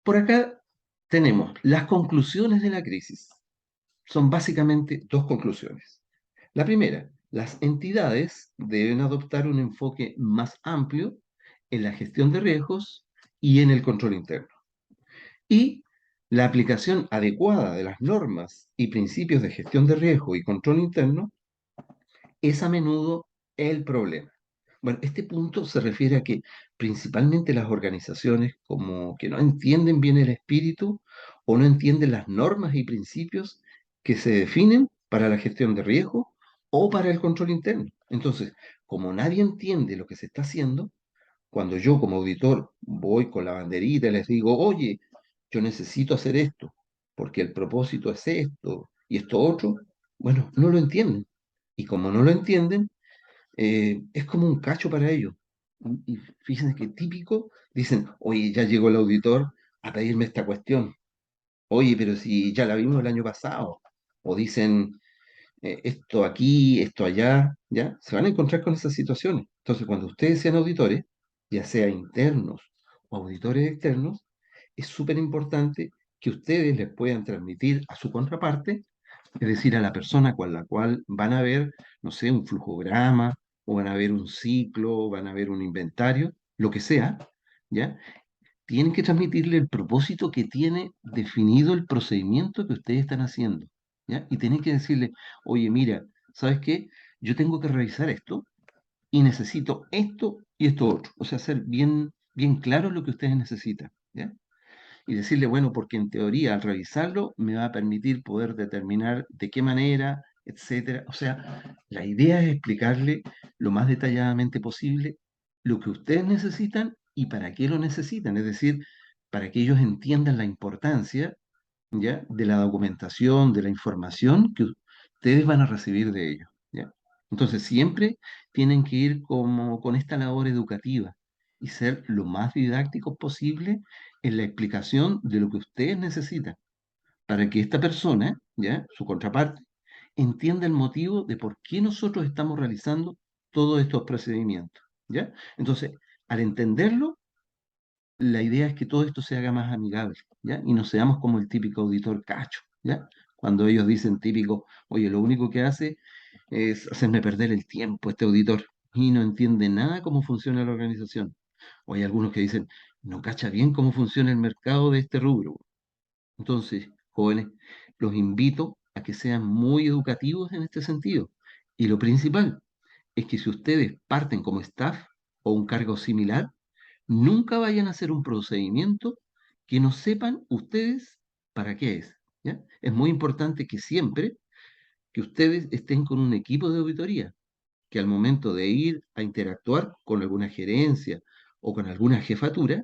Por acá tenemos las conclusiones de la crisis. Son básicamente dos conclusiones. La primera, las entidades deben adoptar un enfoque más amplio en la gestión de riesgos y en el control interno. Y la aplicación adecuada de las normas y principios de gestión de riesgo y control interno es a menudo el problema. Bueno, este punto se refiere a que principalmente las organizaciones como que no entienden bien el espíritu o no entienden las normas y principios que se definen para la gestión de riesgo o para el control interno. Entonces, como nadie entiende lo que se está haciendo, cuando yo como auditor voy con la banderita y les digo, oye, yo necesito hacer esto, porque el propósito es esto y esto otro, bueno, no lo entienden. Y como no lo entienden, es como un cacho para ellos. Y fíjense que típico, dicen, oye, ya llegó el auditor a pedirme esta cuestión. Oye, pero si ya la vimos el año pasado. O dicen, esto aquí, esto allá, ¿ya? Se van a encontrar con esas situaciones. Entonces, cuando ustedes sean auditores, ya sea internos o auditores externos, es súper importante que ustedes les puedan transmitir a su contraparte, es decir, a la persona con la cual van a ver, no sé, un flujograma, o van a ver un ciclo, o van a ver un inventario, lo que sea, ¿ya? Tienen que transmitirle el propósito que tiene definido el procedimiento que ustedes están haciendo, ¿ya? Y tienen que decirle, oye, mira, ¿sabes qué? Yo tengo que revisar esto y necesito esto y esto otro. O sea, ser bien, bien claro lo que ustedes necesitan, ¿ya? Y decirle, bueno, porque en teoría al revisarlo me va a permitir poder determinar de qué manera, etcétera. O sea, la idea es explicarle lo más detalladamente posible lo que ustedes necesitan y para qué lo necesitan, es decir, para que ellos entiendan la importancia, ¿ya? De la documentación, de la información que ustedes van a recibir de ellos, ¿ya? Entonces, siempre tienen que ir como con esta labor educativa y ser lo más didácticos posible en la explicación de lo que ustedes necesitan, para que esta persona, ¿ya? Su contraparte, entienda el motivo de por qué nosotros estamos realizando todos estos procedimientos, ¿ya? Entonces, al entenderlo, la idea es que todo esto se haga más amigable, ¿ya? Y no seamos como el típico auditor cacho, ¿ya? Cuando ellos dicen típico, oye, lo único que hace es hacerme perder el tiempo este auditor y no entiende nada cómo funciona la organización. O hay algunos que dicen, no cacha bien cómo funciona el mercado de este rubro. Entonces, jóvenes, los invito a que sean muy educativos en este sentido. Y lo principal es que si ustedes parten como staff o un cargo similar, nunca vayan a hacer un procedimiento que no sepan ustedes para qué es. ¿Ya? Es muy importante que siempre que ustedes estén con un equipo de auditoría, que al momento de ir a interactuar con alguna gerencia o con alguna jefatura,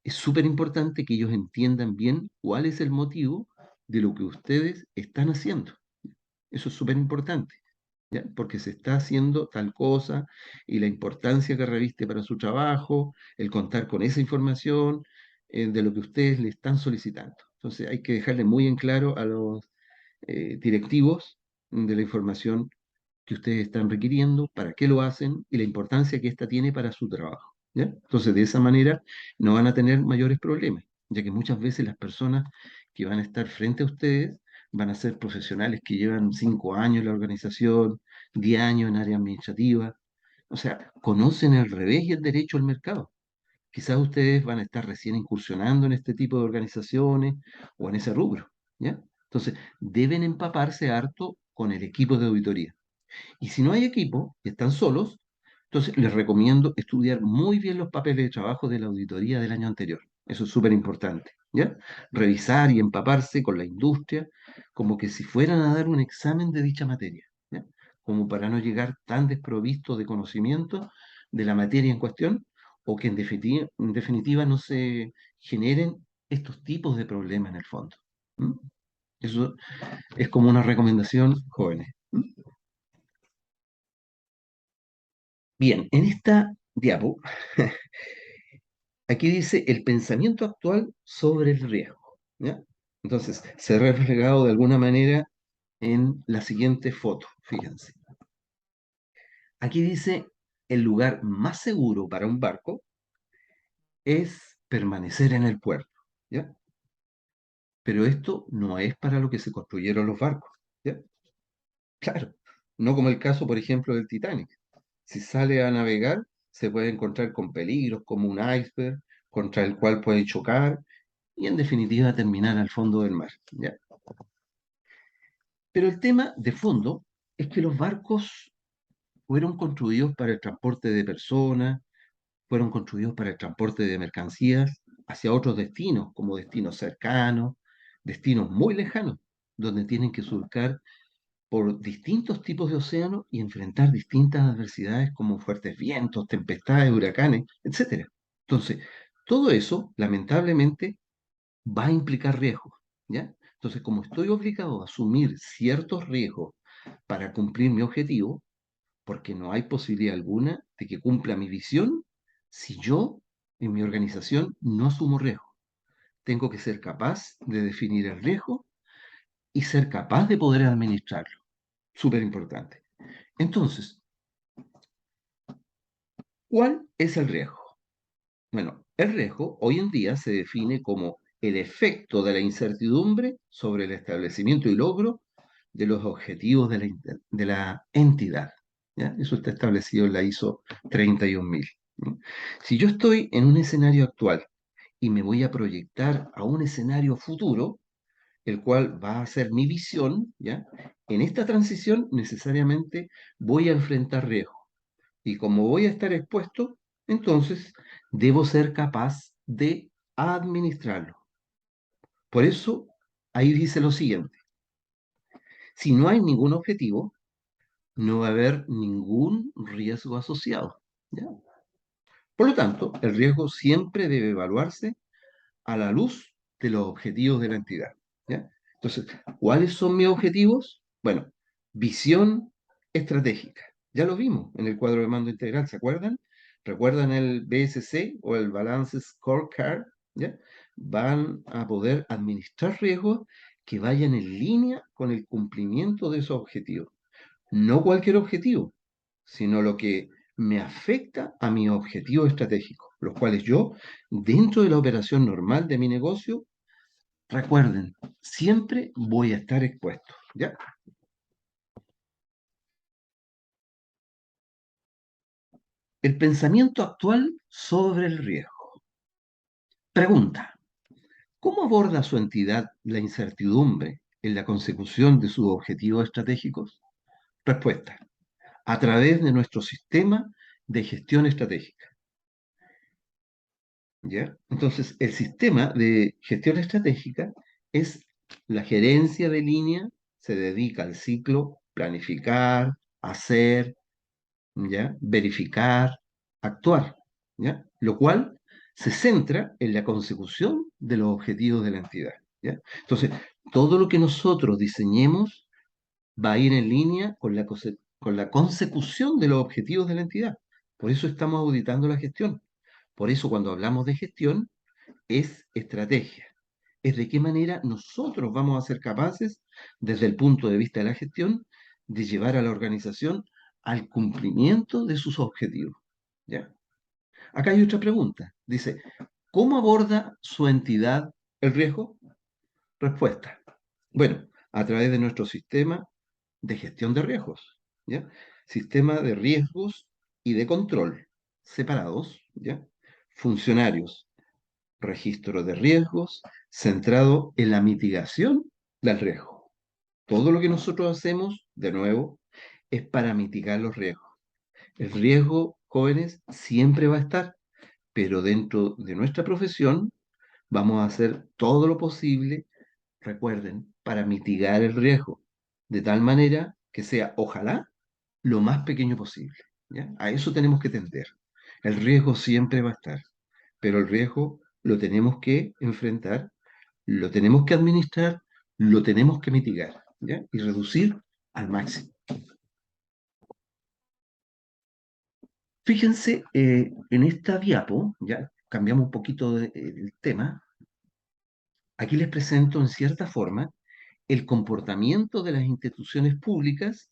es súper importante que ellos entiendan bien cuál es el motivo de lo que ustedes están haciendo. Eso es súper importante, ¿ya? Porque se está haciendo tal cosa y la importancia que reviste para su trabajo, el contar con esa información de lo que ustedes le están solicitando. Entonces hay que dejarle muy en claro a los directivos de la información que ustedes están requiriendo, para qué lo hacen y la importancia que ésta tiene para su trabajo. ¿Ya? Entonces, de esa manera no van a tener mayores problemas, ya que muchas veces las personas que van a estar frente a ustedes van a ser profesionales que llevan 5 años en la organización, 10 años en área administrativa, o sea, conocen el revés y el derecho al mercado. Quizás ustedes van a estar recién incursionando en este tipo de organizaciones o en ese rubro, ¿ya? Entonces, deben empaparse harto con el equipo de auditoría. Y si no hay equipo y están solos, entonces les recomiendo estudiar muy bien los papeles de trabajo de la auditoría del año anterior. Eso es súper importante, ¿ya? Revisar y empaparse con la industria como que si fueran a dar un examen de dicha materia, ¿ya? Como para no llegar tan desprovistos de conocimiento de la materia en cuestión o que en definitiva no se generen estos tipos de problemas en el fondo. ¿M? Eso es como una recomendación, jóvenes. Bien, en esta diapo, aquí dice el pensamiento actual sobre el riesgo, ¿ya? Entonces, se ha reflejado de alguna manera en la siguiente foto, fíjense. Aquí dice, el lugar más seguro para un barco es permanecer en el puerto, ¿ya? Pero esto no es para lo que se construyeron los barcos, ¿ya? Claro, no como el caso, por ejemplo, del Titanic. Si sale a navegar, se puede encontrar con peligros como un iceberg contra el cual puede chocar y en definitiva terminar al fondo del mar, ¿ya? Pero el tema de fondo es que los barcos fueron construidos para el transporte de personas, fueron construidos para el transporte de mercancías hacia otros destinos, como destinos cercanos, destinos muy lejanos, donde tienen que surcar por distintos tipos de océanos y enfrentar distintas adversidades como fuertes vientos, tempestades, huracanes, etcétera. Entonces, todo eso, lamentablemente, va a implicar riesgos, ¿ya? Entonces, como estoy obligado a asumir ciertos riesgos para cumplir mi objetivo, porque no hay posibilidad alguna de que cumpla mi visión si yo en mi organización no asumo riesgo. Tengo que ser capaz de definir el riesgo y ser capaz de poder administrarlo. Súper importante. Entonces, ¿cuál es el riesgo? Bueno, el riesgo hoy en día se define como el efecto de la incertidumbre sobre el establecimiento y logro de los objetivos de la entidad. ¿Ya? Eso está establecido en la ISO 31000. ¿No? Si yo estoy en un escenario actual y me voy a proyectar a un escenario futuro, el cual va a ser mi visión, ¿ya? En esta transición necesariamente voy a enfrentar riesgos. Y como voy a estar expuesto, entonces debo ser capaz de administrarlo. Por eso, ahí dice lo siguiente. Si no hay ningún objetivo, no va a haber ningún riesgo asociado, ¿ya? Por lo tanto, el riesgo siempre debe evaluarse a la luz de los objetivos de la entidad, ¿ya? Entonces, ¿cuáles son mis objetivos? Bueno, visión estratégica. Ya lo vimos en el cuadro de mando integral, ¿se acuerdan? ¿Recuerdan el BSC o el Balance Scorecard? ¿Ya? Van a poder administrar riesgos que vayan en línea con el cumplimiento de esos objetivos. No cualquier objetivo, sino lo que me afecta a mi objetivo estratégico, los cuales yo, dentro de la operación normal de mi negocio, recuerden, siempre voy a estar expuesto, ¿ya? El pensamiento actual sobre el riesgo. Pregunta, ¿cómo aborda su entidad la incertidumbre en la consecución de sus objetivos estratégicos? Respuesta: a través de nuestro sistema de gestión estratégica. ¿Ya? Entonces, el sistema de gestión estratégica es la gerencia de línea, se dedica al ciclo planificar, hacer, ¿ya? Verificar, actuar, ¿ya? Lo cual se centra en la consecución de los objetivos de la entidad, ¿ya? Entonces, todo lo que nosotros diseñemos va a ir en línea con con la consecución de los objetivos de la entidad. Por eso estamos auditando la gestión. Por eso cuando hablamos de gestión es estrategia. Es de qué manera nosotros vamos a ser capaces, desde el punto de vista de la gestión, de llevar a la organización al cumplimiento de sus objetivos. ¿Ya? Acá hay otra pregunta. Dice, ¿cómo aborda su entidad el riesgo? Respuesta. Bueno, a través de nuestro sistema de gestión de riesgos, ¿ya? Sistema de riesgos y de control separados, ¿ya? Funcionarios, registro de riesgos centrado en la mitigación del riesgo. Todo lo que nosotros hacemos, de nuevo, es para mitigar los riesgos. El riesgo, jóvenes, siempre va a estar, pero dentro de nuestra profesión vamos a hacer todo lo posible, recuerden, para mitigar el riesgo, de tal manera que sea, ojalá, lo más pequeño posible. ¿Ya? A eso tenemos que tender. El riesgo siempre va a estar, pero el riesgo lo tenemos que enfrentar, lo tenemos que administrar, lo tenemos que mitigar, ¿ya? Y reducir al máximo. Fíjense, en esta diapo, ya cambiamos un poquito el tema, aquí les presento en cierta forma el comportamiento de las instituciones públicas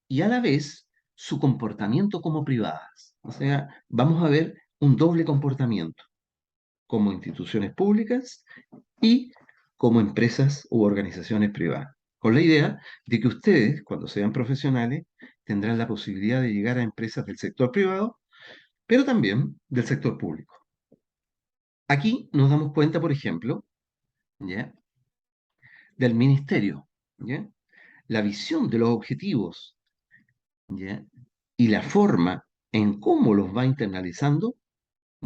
y a la vez su comportamiento como privadas. O sea, vamos a ver un doble comportamiento como instituciones públicas y como empresas u organizaciones privadas. Con la idea de que ustedes, cuando sean profesionales, tendrán la posibilidad de llegar a empresas del sector privado, pero también del sector público. Aquí nos damos cuenta, por ejemplo, ¿ya? Del ministerio, ¿ya? La visión de los objetivos, ¿ya? Y la forma en cómo los va internalizando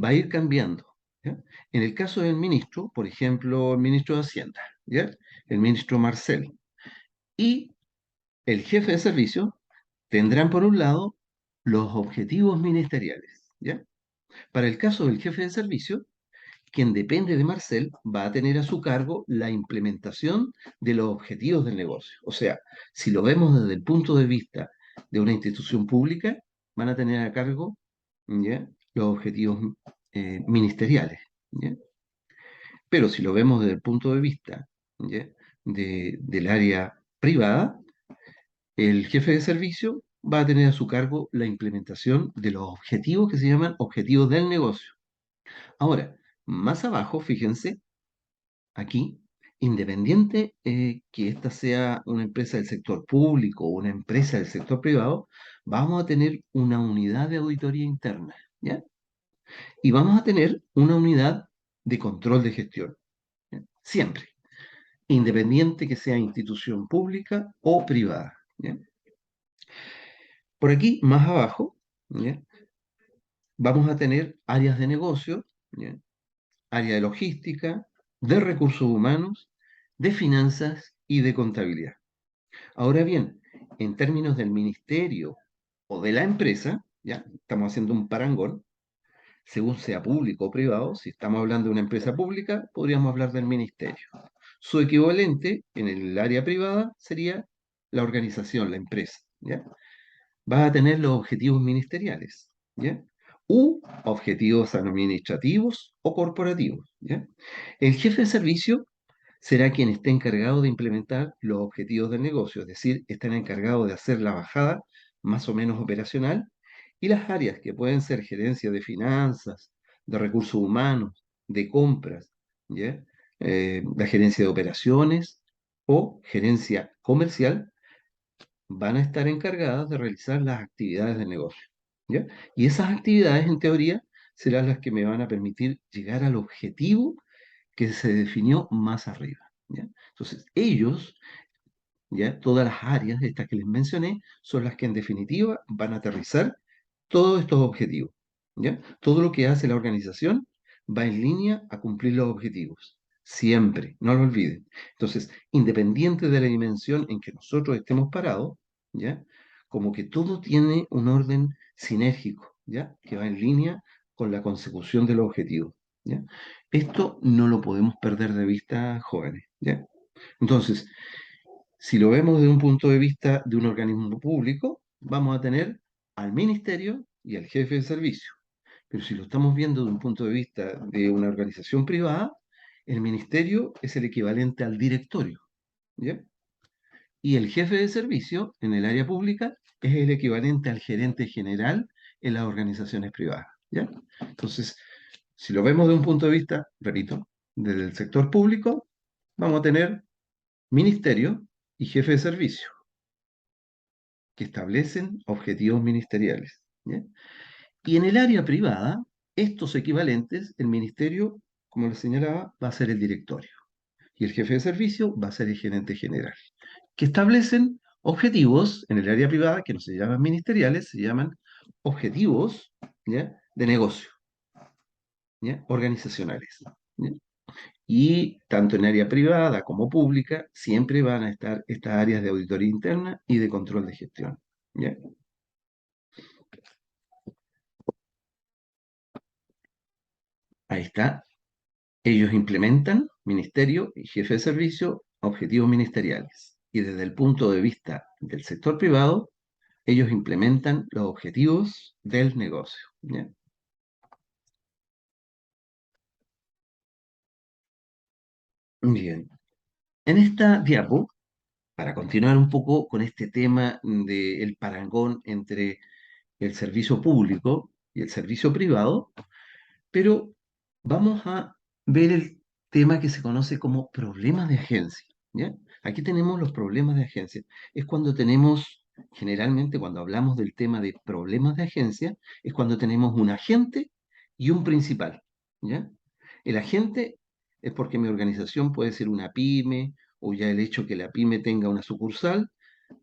va a ir cambiando, ¿ya? En el caso del ministro, por ejemplo, el ministro de Hacienda, ¿ya? El ministro Marcel y el jefe de servicio tendrán por un lado los objetivos ministeriales, ¿ya? Para el caso del jefe de servicio, quien depende de Marcel va a tener a su cargo la implementación de los objetivos del negocio. O sea, si lo vemos desde el punto de vista de una institución pública, van a tener a cargo, ¿ya? Los objetivos ministeriales, ¿ya? Pero si lo vemos desde el punto de vista, ¿ya? Del área privada, el jefe de servicio va a tener a su cargo la implementación de los objetivos que se llaman objetivos del negocio. Ahora, más abajo, fíjense, aquí, independiente que esta sea una empresa del sector público o una empresa del sector privado, vamos a tener una unidad de auditoría interna, ¿ya? Y vamos a tener una unidad de control de gestión, ¿ya? Siempre, independiente que sea institución pública o privada, ¿ya? Por aquí, más abajo, ¿ya? Vamos a tener áreas de negocio, ¿ya? Área de logística, de recursos humanos, de finanzas y de contabilidad. Ahora bien, en términos del ministerio o de la empresa, ya estamos haciendo un parangón, según sea público o privado, si estamos hablando de una empresa pública, podríamos hablar del ministerio. Su equivalente en el área privada sería la organización, la empresa, ¿ya? Va a tener los objetivos ministeriales, ¿ya? U objetivos administrativos o corporativos, ¿ya? El jefe de servicio será quien esté encargado de implementar los objetivos del negocio, es decir, están encargados de hacer la bajada más o menos operacional y las áreas que pueden ser gerencia de finanzas, de recursos humanos, de compras, ¿ya? La gerencia de operaciones o gerencia comercial van a estar encargadas de realizar las actividades del negocio, ¿ya? Y esas actividades, en teoría, serán las que me van a permitir llegar al objetivo que se definió más arriba. ¿ya? Entonces, ellos, ¿ya? Todas las áreas, estas que les mencioné, son las que en definitiva van a aterrizar todos estos objetivos, ¿ya? Todo lo que hace la organización va en línea a cumplir los objetivos, siempre, no lo olviden. Entonces, independiente de la dimensión en que nosotros estemos parados, ¿ya? Como que todo tiene un orden sinérgico, ¿ya? Que va en línea con la consecución de los objetivos, ¿ya? Esto no lo podemos perder de vista, jóvenes, ¿ya? Entonces, si lo vemos desde un punto de vista de un organismo público, vamos a tener al ministerio y al jefe de servicio. Pero si lo estamos viendo desde un punto de vista de una organización privada, el ministerio es el equivalente al directorio, ¿ya? Y el jefe de servicio en el área pública es el equivalente al gerente general en las organizaciones privadas, ¿ya? Entonces, si lo vemos de un punto de vista, repito, desde el sector público, vamos a tener ministerio y jefe de servicio que establecen objetivos ministeriales, ¿ya? Y en el área privada, estos equivalentes, el ministerio, como les señalaba, va a ser el directorio y el jefe de servicio va a ser el gerente general, que establecen objetivos en el área privada que no se llaman ministeriales, se llaman objetivos, ¿ya? De negocio, ¿ya? Organizacionales, ¿ya? Y tanto en área privada como pública siempre van a estar estas áreas de auditoría interna y de control de gestión, ¿ya? Ahí está. Ellos implementan, ministerio y jefe de servicio, objetivos ministeriales. Y desde el punto de vista del sector privado, ellos implementan los objetivos del negocio, ¿ya? Bien. En esta diapo, para continuar un poco con este tema del parangón entre el servicio público y el servicio privado, pero vamos a ver el tema que se conoce como problemas de agencia, ¿ya? Aquí tenemos los problemas de agencia. Es cuando tenemos, generalmente cuando hablamos del tema de problemas de agencia, es cuando tenemos un agente y un principal, ¿ya? El agente es porque mi organización puede ser una pyme o ya el hecho que la pyme tenga una sucursal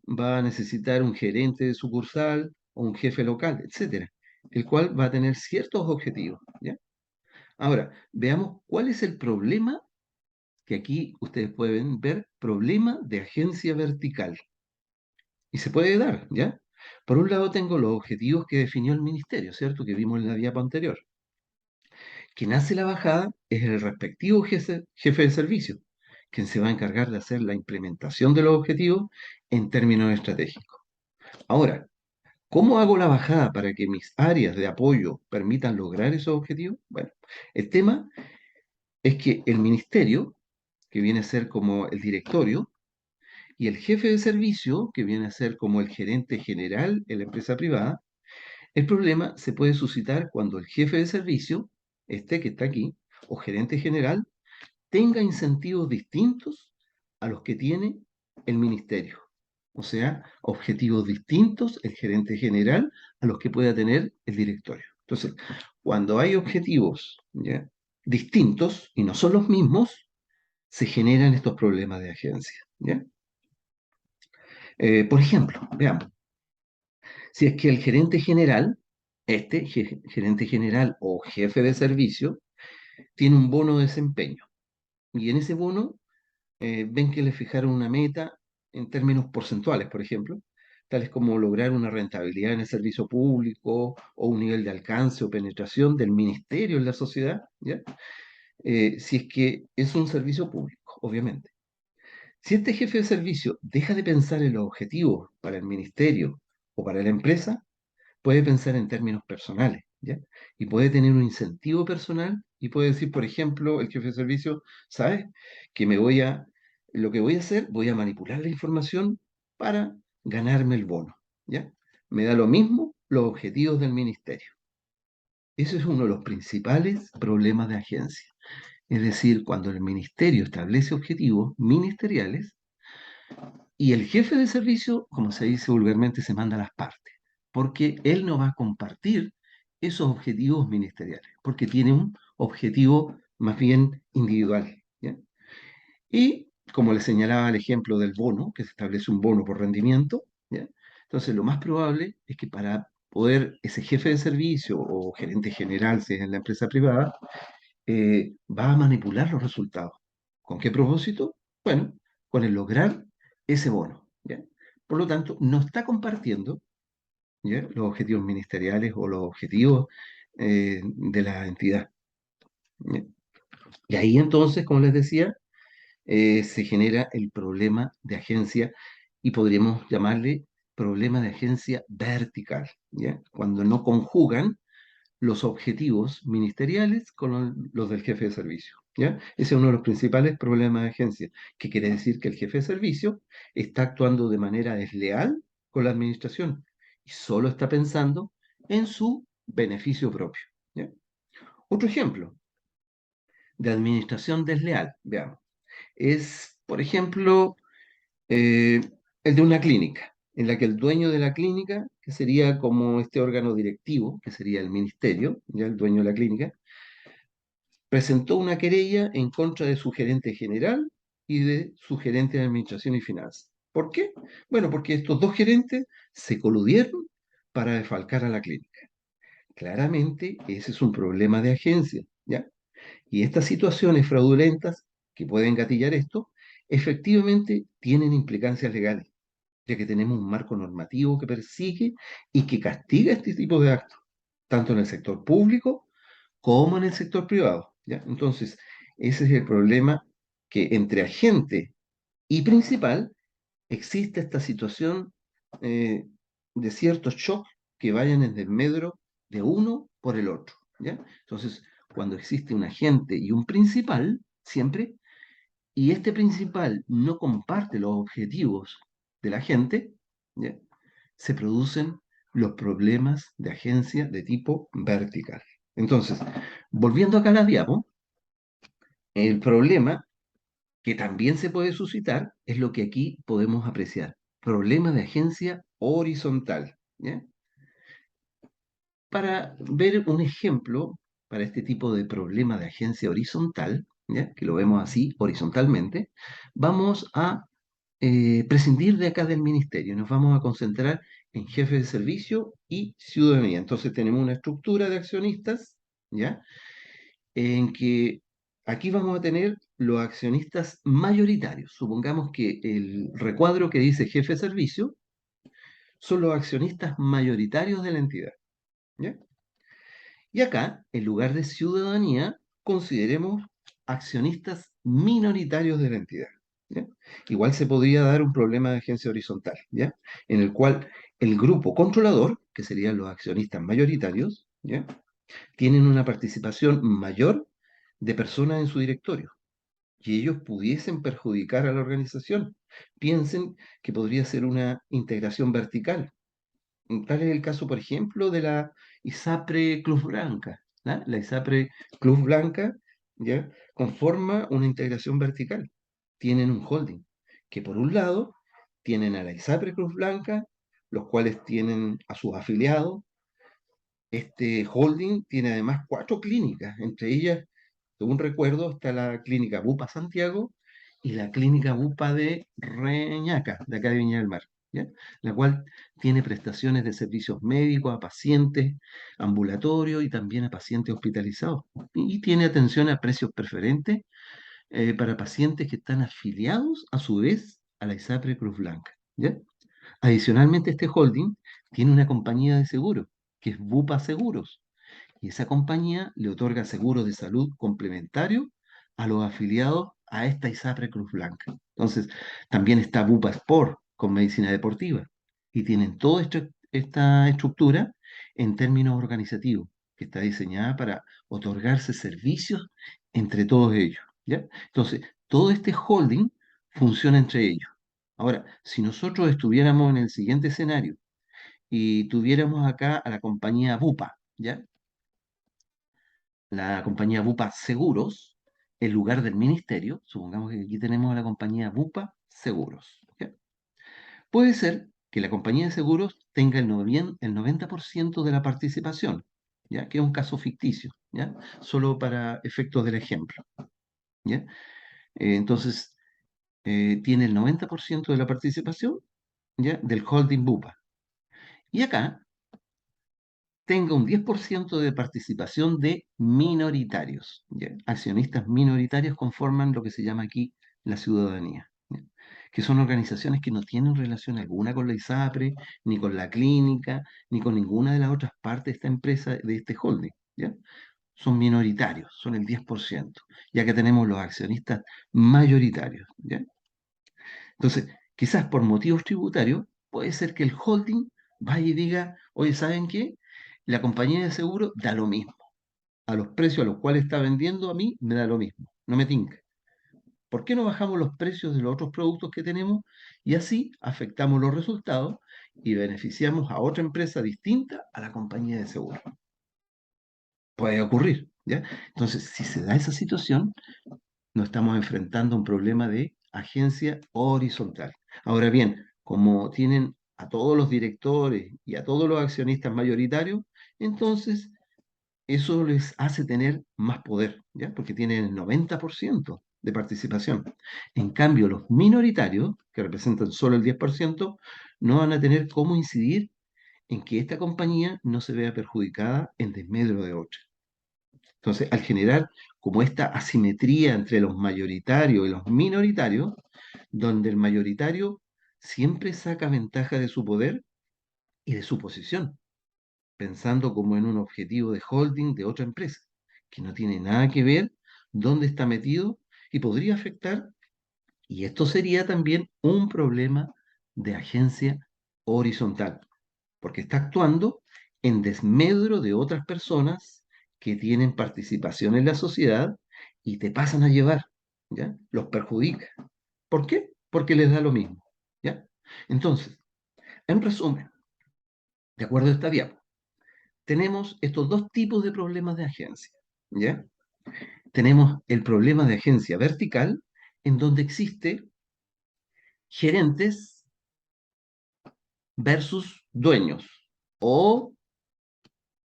va a necesitar un gerente de sucursal o un jefe local, etcétera, el cual va a tener ciertos objetivos, ¿ya? Ahora, veamos cuál es el problema que aquí ustedes pueden ver, problema de agencia vertical. Y se puede dar, ¿ya? Por un lado tengo los objetivos que definió el ministerio, ¿cierto? Que vimos en la diapo anterior. Quien hace la bajada es el respectivo jefe de servicio, quien se va a encargar de hacer la implementación de los objetivos en términos estratégicos. Ahora, ¿cómo hago la bajada para que mis áreas de apoyo permitan lograr esos objetivos? Bueno, el tema es que el ministerio, que viene a ser como el directorio, y el jefe de servicio, que viene a ser como el gerente general en la empresa privada, el problema se puede suscitar cuando el jefe de servicio, este que está aquí, o gerente general, tenga incentivos distintos a los que tiene el ministerio. O sea, objetivos distintos el gerente general a los que pueda tener el directorio. Entonces, cuando hay objetivos, ¿ya?, distintos y no son los mismos, se generan estos problemas de agencia, ¿ya? Por ejemplo, veamos, si es que el gerente general, gerente general o jefe de servicio, tiene un bono de desempeño y en ese bono ven que le fijaron una meta en términos porcentuales, por ejemplo, tales como lograr una rentabilidad en el servicio público o un nivel de alcance o penetración del ministerio en la sociedad, ¿ya? Si es que es un servicio público, obviamente. Si este jefe de servicio deja de pensar en los objetivos para el ministerio o para la empresa, puede pensar en términos personales, ¿ya? Y puede tener un incentivo personal y puede decir, por ejemplo, el jefe de servicio, ¿sabes? Que lo que voy a hacer, voy a manipular la información para ganarme el bono, ¿ya? Me da lo mismo los objetivos del ministerio. Ese es uno de los principales problemas de agencia. Es decir, cuando el ministerio establece objetivos ministeriales, y el jefe de servicio, como se dice vulgarmente, se manda a las partes, porque él no va a compartir esos objetivos ministeriales, porque tiene un objetivo más bien individual, ¿ya? Y como le señalaba el ejemplo del bono, que se establece un bono por rendimiento, ¿ya? Entonces, lo más probable es que para poder ese jefe de servicio o gerente general, si es en la empresa privada, va a manipular los resultados. ¿Con qué propósito? Bueno, con el lograr ese bono, ¿ya? Por lo tanto, no está compartiendo, ¿ya?, los objetivos ministeriales o los objetivos de la entidad, ¿ya? Y ahí entonces, como les decía, se genera el problema de agencia y podríamos llamarle problema de agencia vertical, ¿ya? Cuando no conjugan los objetivos ministeriales con los del jefe de servicio, ¿ya? Ese es uno de los principales problemas de agencia, que quiere decir que el jefe de servicio está actuando de manera desleal con la administración y solo está pensando en su beneficio propio, ¿ya? Otro ejemplo de administración desleal, veamos, es, por ejemplo, eh, el de una clínica, en la que el dueño de la clínica, que sería como este órgano directivo, que sería el ministerio, ya el dueño de la clínica, presentó una querella en contra de su gerente general y de su gerente de administración y finanzas. ¿Por qué? Bueno, porque estos dos gerentes se coludieron para defalcar a la clínica. Claramente, ese es un problema de agencia, ¿ya? Y estas situaciones fraudulentas que pueden gatillar esto, efectivamente tienen implicancias legales, ya que tenemos un marco normativo que persigue y que castiga este tipo de actos, tanto en el sector público como en el sector privado, ¿ya? Entonces, ese es el problema, que entre agente y principal existe esta situación eh, de ciertos shocks que vayan en desmedro de uno por el otro, ¿ya? Entonces, cuando existe un agente y un principal, siempre, y este principal no comparte los objetivos de la gente, ¿ya?, se producen los problemas de agencia de tipo vertical. Entonces, volviendo acá a la diapo, el problema que también se puede suscitar es lo que aquí podemos apreciar: problema de agencia horizontal, ¿ya? Para ver un ejemplo para este tipo de problema de agencia horizontal, ¿ya?, que lo vemos así, horizontalmente, vamos a prescindir de acá del ministerio, nos vamos a concentrar en jefe de servicio y ciudadanía. Entonces tenemos una estructura de accionistas, ¿ya?, en que aquí vamos a tener los accionistas mayoritarios. Supongamos que el recuadro que dice jefe de servicio son los accionistas mayoritarios de la entidad, ¿ya? Y acá, en lugar de ciudadanía, consideremos accionistas minoritarios de la entidad, ¿ya? Igual se podría dar un problema de agencia horizontal, ¿ya?, en el cual el grupo controlador, que serían los accionistas mayoritarios, ¿ya?, tienen una participación mayor de personas en su directorio y ellos pudiesen perjudicar a la organización. Piensen que podría ser una integración vertical. Tal es el caso, por ejemplo, de la ISAPRE Cruz Blanca, ¿ya? La ISAPRE Cruz Blanca, ¿ya?, conforma una integración vertical. Tienen un holding que, por un lado, tienen a la ISAPRE Cruz Blanca, los cuales tienen a sus afiliados. Este holding tiene además cuatro clínicas, entre ellas, según recuerdo, está la clínica Bupa Santiago y la clínica Bupa de Reñaca, de acá de Viña del Mar, ¿ya?, la cual tiene prestaciones de servicios médicos a pacientes ambulatorios y también a pacientes hospitalizados. Y tiene atención a precios preferentes para pacientes que están afiliados a su vez a la ISAPRE Cruz Blanca, ¿ya? Adicionalmente, este holding tiene una compañía de seguros, que es Bupa Seguros, y esa compañía le otorga seguros de salud complementarios a los afiliados a esta ISAPRE Cruz Blanca. Entonces, también está Bupa Sport con medicina deportiva, y tienen toda esta estructura en términos organizativos, que está diseñada para otorgarse servicios entre todos ellos, ¿ya? Entonces, todo este holding funciona entre ellos. Ahora, si nosotros estuviéramos en el siguiente escenario y tuviéramos acá a la compañía Bupa, ¿ya?, la compañía Bupa Seguros, en lugar del ministerio, supongamos que aquí tenemos a la compañía Bupa Seguros, ¿ya? Puede ser que la compañía de seguros tenga el 90% de la participación, ¿ya?, que es un caso ficticio, ¿ya?, solo para efectos del ejemplo, ¿ya? Entonces, tiene el 90% de la participación, ¿ya? Del holding Bupa. Y acá tenga un 10% de participación de minoritarios, ¿ya? Accionistas minoritarios conforman lo que se llama aquí la ciudadanía, ¿ya? Que son organizaciones que no tienen relación alguna con la ISAPRE, ni con la clínica, ni con ninguna de las otras partes de esta empresa, de este holding, ¿ya? Son minoritarios, son el 10%, ya que tenemos los accionistas mayoritarios, ¿ya? Entonces, quizás por motivos tributarios, puede ser que el holding vaya y diga, oye, ¿saben qué? La compañía de seguro da lo mismo. A los precios a los cuales está vendiendo a mí, me da lo mismo. No me tinca. ¿Por qué no bajamos los precios de los otros productos que tenemos y así afectamos los resultados y beneficiamos a otra empresa distinta a la compañía de seguro? Puede ocurrir, ¿ya? Entonces, si se da esa situación, nos estamos enfrentando a un problema de agencia horizontal. Ahora bien, como tienen a todos los directores y a todos los accionistas mayoritarios, entonces eso les hace tener más poder, ¿ya? Porque tienen el 90% de participación. En cambio, los minoritarios, que representan solo el 10%, no van a tener cómo incidir en que esta compañía no se vea perjudicada en desmedro de otra. Entonces, al generar como esta asimetría entre los mayoritarios y los minoritarios, donde el mayoritario siempre saca ventaja de su poder y de su posición, pensando como en un objetivo de holding de otra empresa, que no tiene nada que ver dónde está metido y podría afectar, y esto sería también un problema de agencia horizontal, porque está actuando en desmedro de otras personas que tienen participación en la sociedad y te pasan a llevar, ¿ya? Los perjudica. ¿Por qué? Porque les da lo mismo, ¿ya? Entonces, en resumen, de acuerdo a esta diapo, tenemos estos dos tipos de problemas de agencia, ¿ya? Tenemos el problema de agencia vertical, en donde existe gerentes versus dueños, o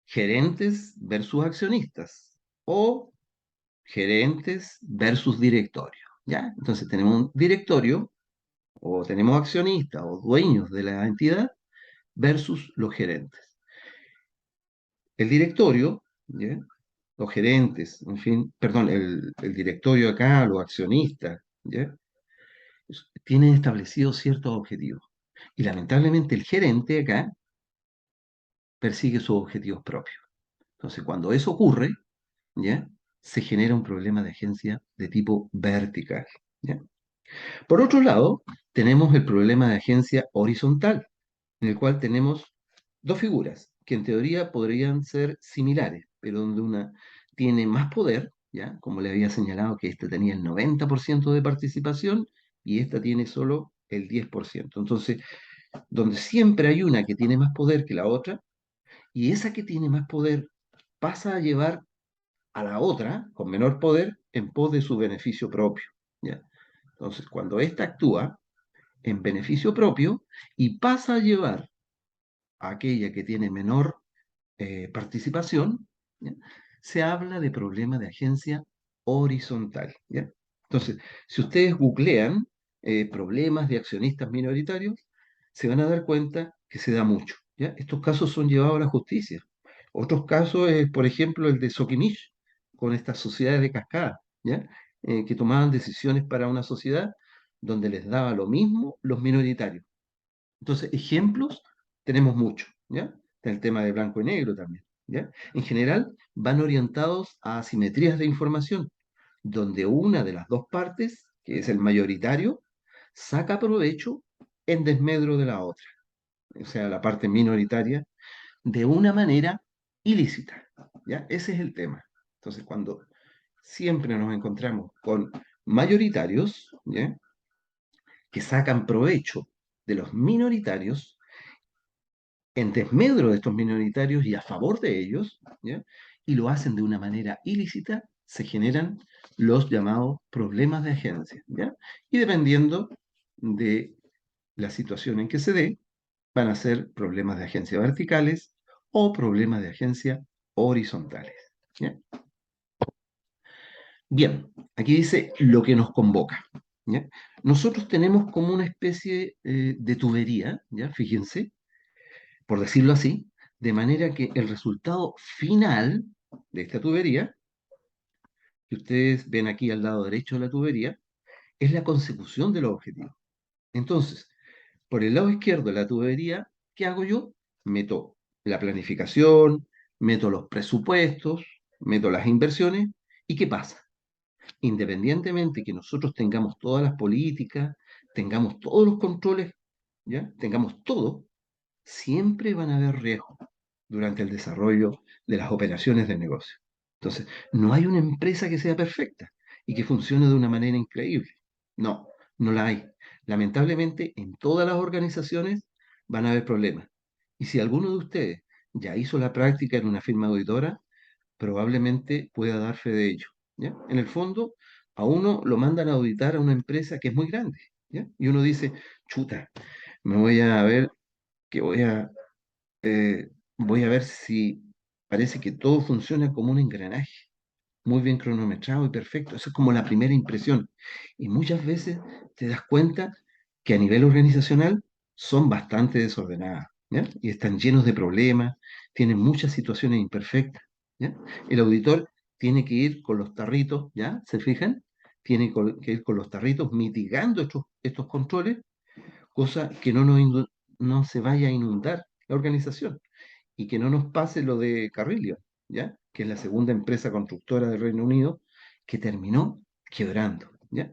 gerentes versus accionistas, o gerentes versus directorio, ¿ya? Entonces tenemos un directorio, o tenemos accionistas o dueños de la entidad versus los gerentes. El directorio, ¿ya? Los gerentes, en fin, perdón, el directorio acá, los accionistas, ¿ya? Tienen establecidos ciertos objetivos. Y lamentablemente el gerente acá persigue sus objetivos propios. Entonces, cuando eso ocurre, ¿ya? Se genera un problema de agencia de tipo vertical, ¿ya? Por otro lado, tenemos el problema de agencia horizontal, en el cual tenemos dos figuras que en teoría podrían ser similares, pero donde una tiene más poder, ¿ya? Como le había señalado que esta tenía el 90% de participación y esta tiene solo el 10%. Entonces, donde siempre hay una que tiene más poder que la otra, y esa que tiene más poder pasa a llevar a la otra, con menor poder, en pos de su beneficio propio, ¿ya? Entonces, cuando ésta actúa en beneficio propio y pasa a llevar a aquella que tiene menor participación, ¿ya? Se habla de problema de agencia horizontal, ¿ya? Entonces, si ustedes googlean problemas de accionistas minoritarios, se van a dar cuenta que se da mucho, ¿ya? Estos casos son llevados a la justicia. Otros casos es, por ejemplo, el de Sokimich, con estas sociedades de cascada, ¿ya? Que tomaban decisiones para una sociedad donde les daba lo mismo los minoritarios. Entonces, ejemplos tenemos muchos, ¿ya? Está el tema de blanco y negro también, ¿ya? En general, van orientados a asimetrías de información, donde una de las dos partes, que es el mayoritario, saca provecho en desmedro de la otra, o sea, la parte minoritaria, de una manera ilícita, ¿ya? Ese es el tema. Entonces, cuando siempre nos encontramos con mayoritarios, ¿ya? Que sacan provecho de los minoritarios, en desmedro de estos minoritarios y a favor de ellos, ¿ya? Y lo hacen de una manera ilícita, se generan los llamados problemas de agencia, ¿ya? Y dependiendo de la situación en que se dé, van a ser problemas de agencia verticales o problemas de agencia horizontales, ¿ya? Bien, aquí dice lo que nos convoca, ¿ya? Nosotros tenemos como una especie de tubería, ¿ya? Fíjense, por decirlo así, de manera que el resultado final de esta tubería, que ustedes ven aquí al lado derecho de la tubería, es la consecución de los objetivos. Entonces, por el lado izquierdo de la tubería, ¿qué hago yo? Meto la planificación, meto los presupuestos, meto las inversiones, ¿y qué pasa? Independientemente que nosotros tengamos todas las políticas, tengamos todos los controles, ¿ya? Tengamos todo, siempre van a haber riesgos durante el desarrollo de las operaciones del negocio. Entonces, no hay una empresa que sea perfecta y que funcione de una manera increíble. No, no la hay. Lamentablemente, en todas las organizaciones van a haber problemas. Y si alguno de ustedes ya hizo la práctica en una firma auditora, probablemente pueda dar fe de ello. ¿Ya? En el fondo, a uno lo mandan a auditar a una empresa que es muy grande. ¿Ya? Y uno dice, chuta, me voy a ver que voy a ver si parece que todo funciona como un engranaje, muy bien cronometrado y perfecto. Esa es como la primera impresión. Y muchas veces te das cuenta que a nivel organizacional son bastante desordenadas, ¿ya? Y están llenos de problemas, tienen muchas situaciones imperfectas, ¿ya? El auditor tiene que ir con los tarritos, ¿ya? ¿Se fijan? Que ir con los tarritos mitigando estos controles, cosa que no se vaya a inundar la organización y que no nos pase lo de Carrillion, ¿ya? Que es la segunda empresa constructora del Reino Unido que terminó quebrando, ¿ya?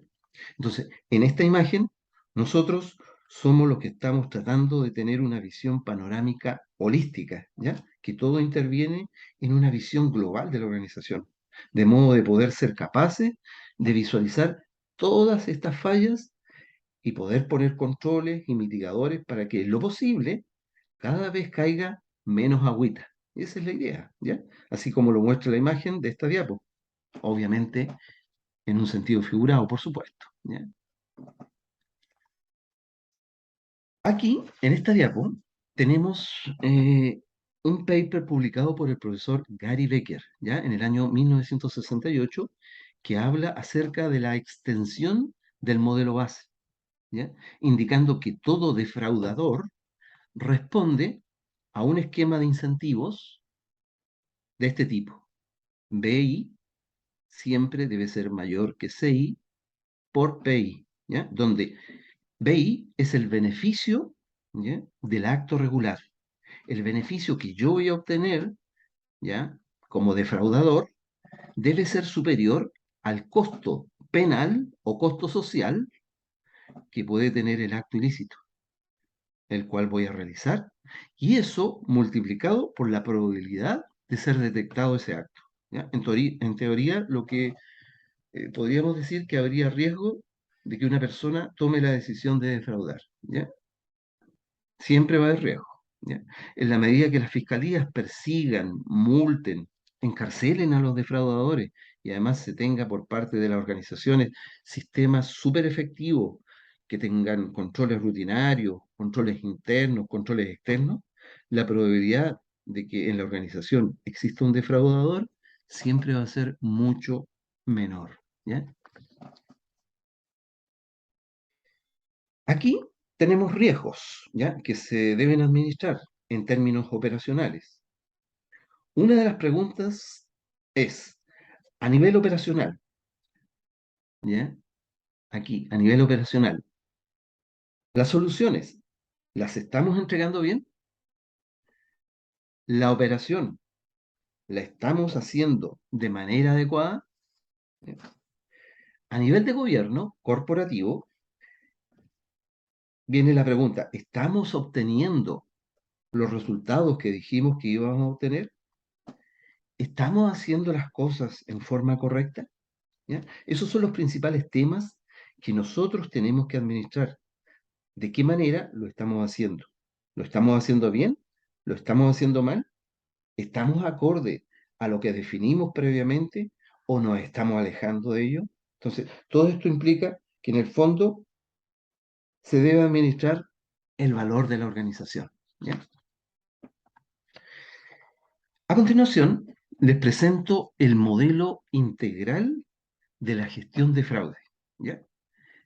Entonces, en esta imagen, nosotros somos los que estamos tratando de tener una visión panorámica holística, ¿ya? Que todo interviene en una visión global de la organización, de modo de poder ser capaces de visualizar todas estas fallas y poder poner controles y mitigadores para que en lo posible cada vez caiga menos agüita. Esa es la idea, ¿ya? Así como lo muestra la imagen de esta diapo. Obviamente en un sentido figurado, por supuesto, ¿ya? Aquí, en esta diapo, tenemos un paper publicado por el profesor Gary Becker, ¿ya? En el año 1968, que habla acerca de la extensión del modelo base, ¿ya? Indicando que todo defraudador responde a un esquema de incentivos de este tipo. BI siempre debe ser mayor que CI por PI, ¿ya? Donde BI es el beneficio, ¿ya? Del acto regular. El beneficio que yo voy a obtener, ¿ya? Como defraudador, debe ser superior al costo penal o costo social que puede tener el acto ilícito, el cual voy a realizar, y eso multiplicado por la probabilidad de ser detectado ese acto, ¿ya? En teoría, lo que podríamos decir que habría riesgo de que una persona tome la decisión de defraudar, ¿ya? Siempre va a haber riesgo, ¿ya? En la medida que las fiscalías persigan, multen, encarcelen a los defraudadores y además se tenga por parte de las organizaciones sistemas súper efectivos que tengan controles rutinarios, controles internos, controles externos, la probabilidad de que en la organización exista un defraudador siempre va a ser mucho menor, ¿ya? Aquí tenemos riesgos, ¿ya? Que se deben administrar en términos operacionales. Una de las preguntas es, a nivel operacional, ¿ya? Aquí, a nivel operacional, las soluciones, ¿las estamos entregando bien? ¿La operación la estamos haciendo de manera adecuada? ¿Ya? A nivel de gobierno corporativo, viene la pregunta, ¿estamos obteniendo los resultados que dijimos que íbamos a obtener? ¿Estamos haciendo las cosas en forma correcta? ¿Ya? Esos son los principales temas que nosotros tenemos que administrar. ¿De qué manera lo estamos haciendo? ¿Lo estamos haciendo bien? ¿Lo estamos haciendo mal? ¿Estamos acorde a lo que definimos previamente o nos estamos alejando de ello? Entonces, todo esto implica que en el fondo se debe administrar el valor de la organización, ¿ya? A continuación, les presento el modelo integral de la gestión de fraude, ¿ya?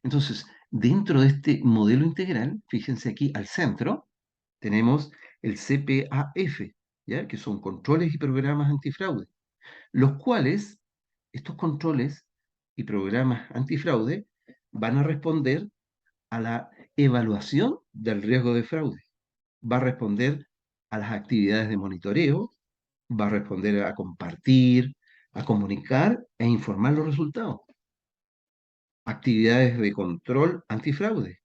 Entonces, Dentro de este modelo integral, fíjense aquí al centro, tenemos el CPAF, ¿ya? Que son controles y programas antifraude, los cuales, estos controles y programas antifraude, van a responder a la evaluación del riesgo de fraude, va a responder a las actividades de monitoreo, va a responder a compartir, a comunicar e informar los resultados, actividades de control antifraude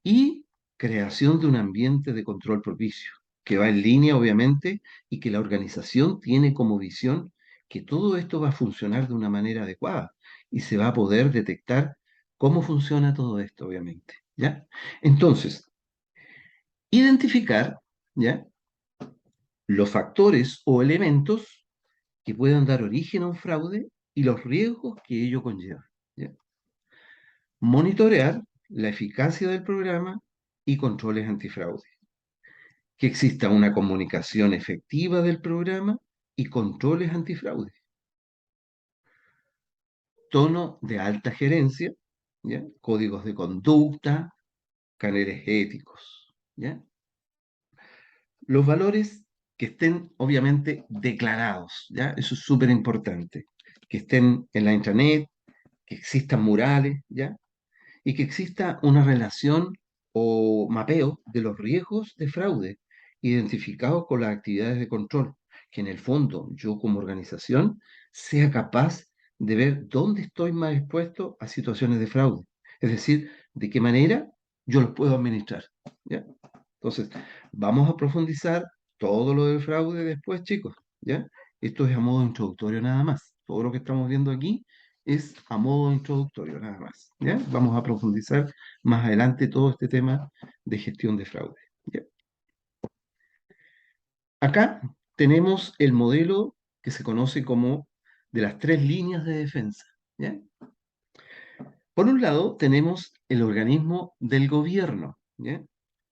y creación de un ambiente de control propicio, que va en línea, obviamente, y que la organización tiene como visión que todo esto va a funcionar de una manera adecuada y se va a poder detectar cómo funciona todo esto, obviamente, ¿ya? Entonces, identificar, ¿ya? Los factores o elementos que puedan dar origen a un fraude y los riesgos que ello conlleva, ¿ya? Monitorear la eficacia del programa y controles antifraude. Que exista una comunicación efectiva del programa y controles antifraude. Tono de alta gerencia, ¿ya? Códigos de conducta, canales éticos, ¿ya? Los valores que estén obviamente declarados, ¿ya? Eso es súper importante. Que estén en la intranet, que existan murales, ¿ya? Y que exista una relación o mapeo de los riesgos de fraude identificados con las actividades de control, que en el fondo yo como organización sea capaz de ver dónde estoy más expuesto a situaciones de fraude, es decir, de qué manera yo los puedo administrar, ¿ya? Entonces, vamos a profundizar todo lo del fraude después, chicos, ¿ya? Esto es a modo introductorio nada más. Todo lo que estamos viendo aquí es a modo introductorio nada más, ¿ya? Vamos a profundizar más adelante todo este tema de gestión de fraude, ¿ya? Acá tenemos el modelo que se conoce como de las tres líneas de defensa, ¿ya? Por un lado, tenemos el organismo del gobierno, ¿ya?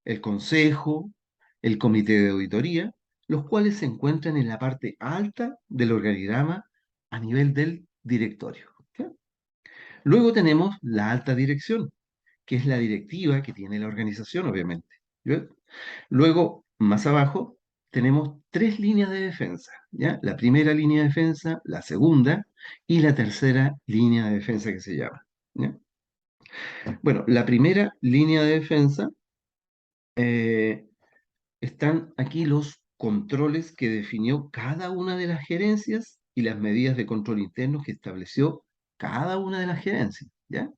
El consejo, el comité de auditoría, los cuales se encuentran en la parte alta del organigrama a nivel del directorio, ¿ya? Luego tenemos la alta dirección, que es la directiva que tiene la organización, obviamente, ¿ya? Luego, más abajo, tenemos tres líneas de defensa, ¿ya? La primera línea de defensa, la segunda y la tercera línea de defensa que se llama, ¿ya? Bueno, la primera línea de defensa, eh, están aquí los controles que definió cada una de las gerencias y las medidas de control interno que estableció cada una de las gerencias, ¿ya?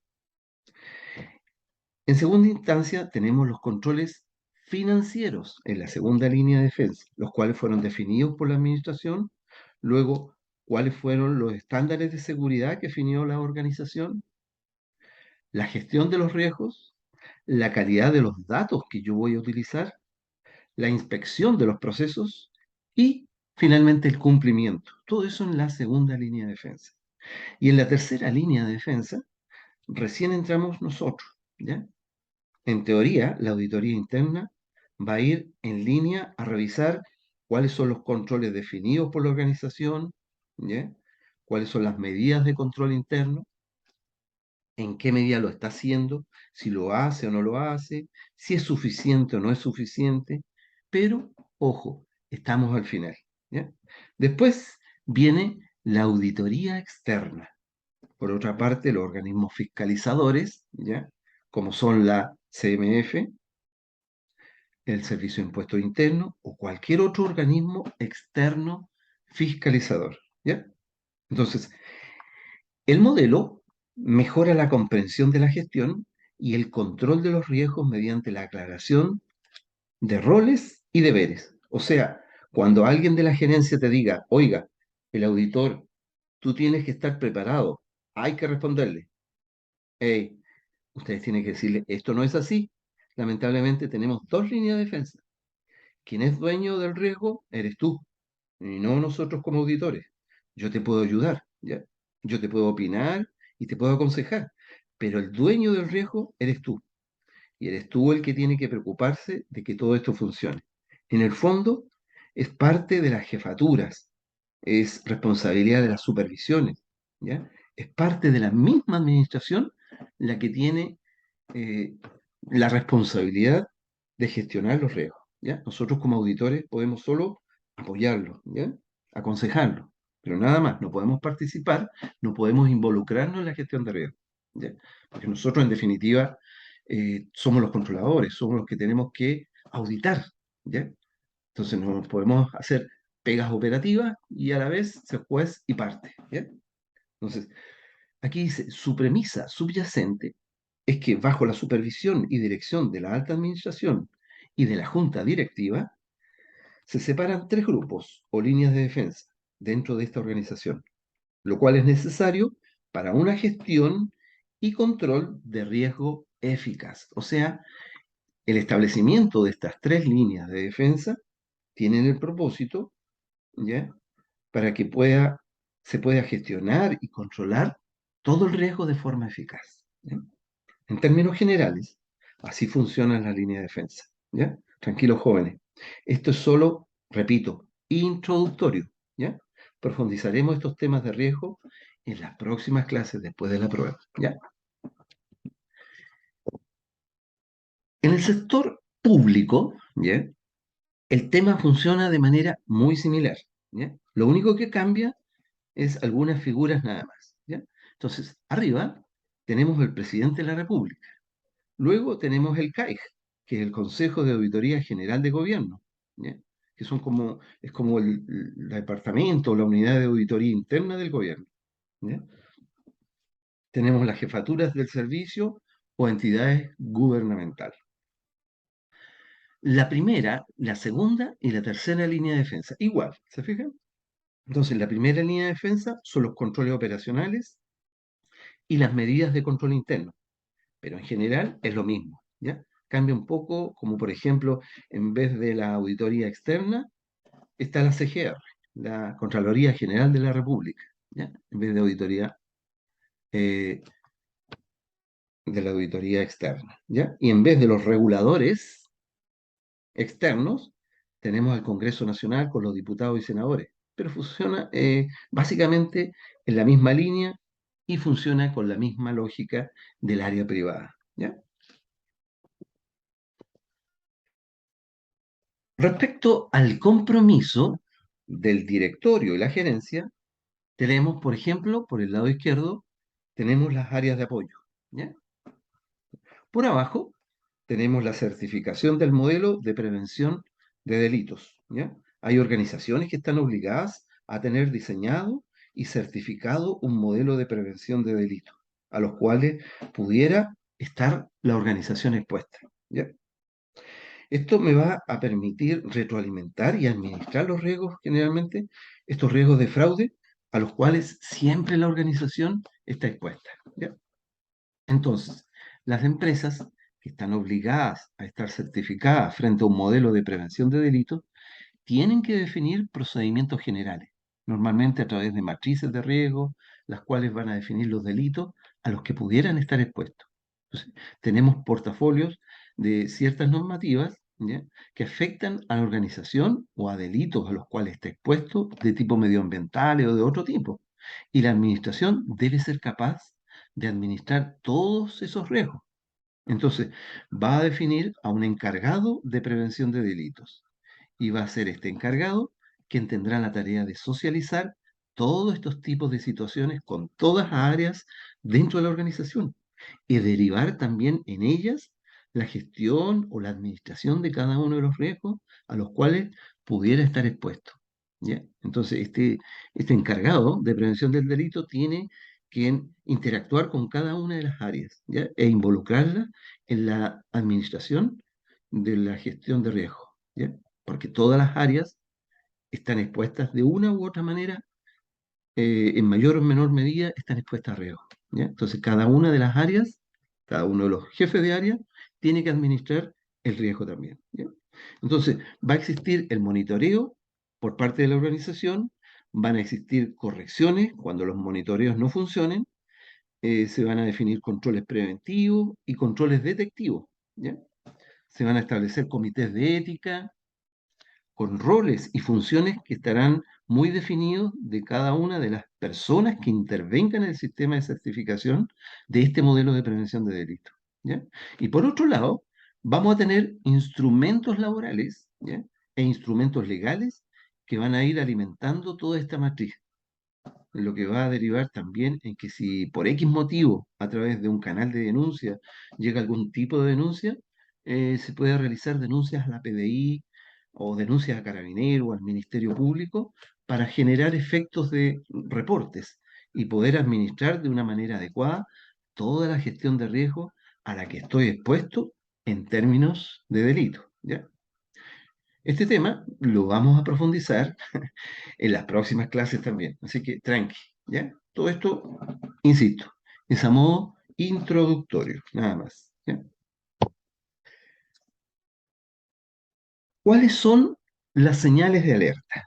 En segunda instancia, tenemos los controles financieros en la segunda línea de defensa, los cuales fueron definidos por la administración, luego cuáles fueron los estándares de seguridad que definió la organización, la gestión de los riesgos, la calidad de los datos que yo voy a utilizar, la inspección de los procesos y finalmente el cumplimiento. Todo eso en la segunda línea de defensa. Y en la tercera línea de defensa, recién entramos nosotros, ¿ya? En teoría, la auditoría interna va a ir en línea a revisar cuáles son los controles definidos por la organización, ¿ya? Cuáles son las medidas de control interno, en qué medida lo está haciendo, si lo hace o no lo hace, si es suficiente o no es suficiente, pero ojo, estamos al final, ¿ya? Después viene la auditoría externa. Por otra parte, los organismos fiscalizadores, ¿ya? Como son la CMF, el Servicio de Impuestos Internos o cualquier otro organismo externo fiscalizador, ¿ya? Entonces, el modelo mejora la comprensión de la gestión y el control de los riesgos mediante la aclaración de roles y deberes. O sea, cuando alguien de la gerencia te diga, oiga, el auditor, tú tienes que estar preparado, hay que responderle. Hey, ustedes tienen que decirle, esto no es así. Lamentablemente tenemos dos líneas de defensa. Quien es dueño del riesgo eres tú, y no nosotros como auditores. Yo te puedo ayudar, ¿ya? Yo te puedo opinar y te puedo aconsejar, pero el dueño del riesgo eres tú, y eres tú el que tiene que preocuparse de que todo esto funcione. En el fondo, es parte de las jefaturas, es responsabilidad de las supervisiones, ¿ya? Es parte de la misma administración la que tiene eh, la responsabilidad de gestionar los riesgos, ¿ya? Nosotros como auditores podemos solo apoyarlos, ¿ya? Aconsejarlos, pero nada más, no podemos participar, no podemos involucrarnos en la gestión de riesgos, ¿ya? Porque nosotros en definitiva somos los controladores, somos los que tenemos que auditar, ¿ya? Entonces no podemos hacer pegas operativas y a la vez ser juez y parte, ¿ya? Entonces, aquí dice, su premisa subyacente es que bajo la supervisión y dirección de la alta administración y de la junta directiva, se separan tres grupos o líneas de defensa dentro de esta organización, lo cual es necesario para una gestión y control de riesgo eficaz. O sea, el establecimiento de estas tres líneas de defensa tienen el propósito, ¿ya? Para que se pueda gestionar y controlar todo el riesgo de forma eficaz, ¿ya? En términos generales, así funciona la línea de defensa, ¿ya? Tranquilos jóvenes. Esto es solo, repito, introductorio, ¿ya? Profundizaremos estos temas de riesgo en las próximas clases después de la prueba, ¿ya? En el sector público, ¿ya? El tema funciona de manera muy similar, ¿ya? Lo único que cambia es algunas figuras nada más, ¿ya? Entonces, arriba tenemos el presidente de la República. Luego tenemos el CAIG, que es el Consejo de Auditoría General de Gobierno, ¿ya? Que es como el departamento o la unidad de auditoría interna del gobierno, ¿ya? Tenemos las jefaturas del servicio o entidades gubernamentales. La primera, la segunda y la tercera línea de defensa, igual, ¿se fijan? Entonces, la primera línea de defensa son los controles operacionales y las medidas de control interno, pero en general es lo mismo, ¿ya? Cambia un poco, como por ejemplo, en vez de la auditoría externa, está la CGR, la Contraloría General de la República, ¿ya? En vez eh, de la auditoría externa, ¿ya? Y en vez de los reguladores externos, tenemos el Congreso Nacional con los diputados y senadores, pero funciona básicamente en la misma línea y funciona con la misma lógica del área privada, ¿ya? Respecto al compromiso del directorio y la gerencia, tenemos, por ejemplo, por el lado izquierdo, tenemos las áreas de apoyo, ¿ya? Por abajo, tenemos la certificación del modelo de prevención de delitos, ¿ya? Hay organizaciones que están obligadas a tener diseñado y certificado un modelo de prevención de delitos, a los cuales pudiera estar la organización expuesta, ¿ya? Esto me va a permitir retroalimentar y administrar los riesgos, generalmente, estos riesgos de fraude, a los cuales siempre la organización está expuesta, ¿ya? Entonces, las empresas que están obligadas a estar certificadas frente a un modelo de prevención de delitos tienen que definir procedimientos generales, normalmente a través de matrices de riesgo, las cuales van a definir los delitos a los que pudieran estar expuestos. Entonces, tenemos portafolios de ciertas normativas, ¿ya? Que afectan a la organización o a delitos a los cuales está expuesto de tipo medioambiental o de otro tipo. Y la administración debe ser capaz de administrar todos esos riesgos. Entonces, va a definir a un encargado de prevención de delitos y va a ser este encargado quien tendrá la tarea de socializar todos estos tipos de situaciones con todas las áreas dentro de la organización y derivar también en ellas la gestión o la administración de cada uno de los riesgos a los cuales pudiera estar expuesto, ¿ya? Entonces, este encargado de prevención del delito tiene que interactuar con cada una de las áreas, ¿ya? E involucrarla en la administración de la gestión de riesgos, ¿ya? Porque todas las áreas están expuestas de una u otra manera, en mayor o menor medida, están expuestas a riesgo, ¿ya? Entonces, cada una de las áreas, cada uno de los jefes de área, tiene que administrar el riesgo también, ¿ya? Entonces, va a existir el monitoreo por parte de la organización, van a existir correcciones cuando los monitoreos no funcionen, se van a definir controles preventivos y controles detectivos, ¿ya? Se van a establecer comités de ética, con roles y funciones que estarán muy definidos de cada una de las personas que intervengan en el sistema de certificación de este modelo de prevención de delitos, ¿ya? Y por otro lado, vamos a tener instrumentos laborales, ¿ya? E instrumentos legales que van a ir alimentando toda esta matriz, lo que va a derivar también en que si por X motivo, a través de un canal de denuncia, llega algún tipo de denuncia, se puede realizar denuncias a la PDI o denuncias a Carabineros o al Ministerio Público para generar efectos de reportes y poder administrar de una manera adecuada toda la gestión de riesgo a la que estoy expuesto en términos de delito, ¿ya? Este tema lo vamos a profundizar en las próximas clases también. Así que tranqui, ¿ya? Todo esto, insisto, es a modo introductorio, nada más, ¿ya? ¿Cuáles son las señales de alerta?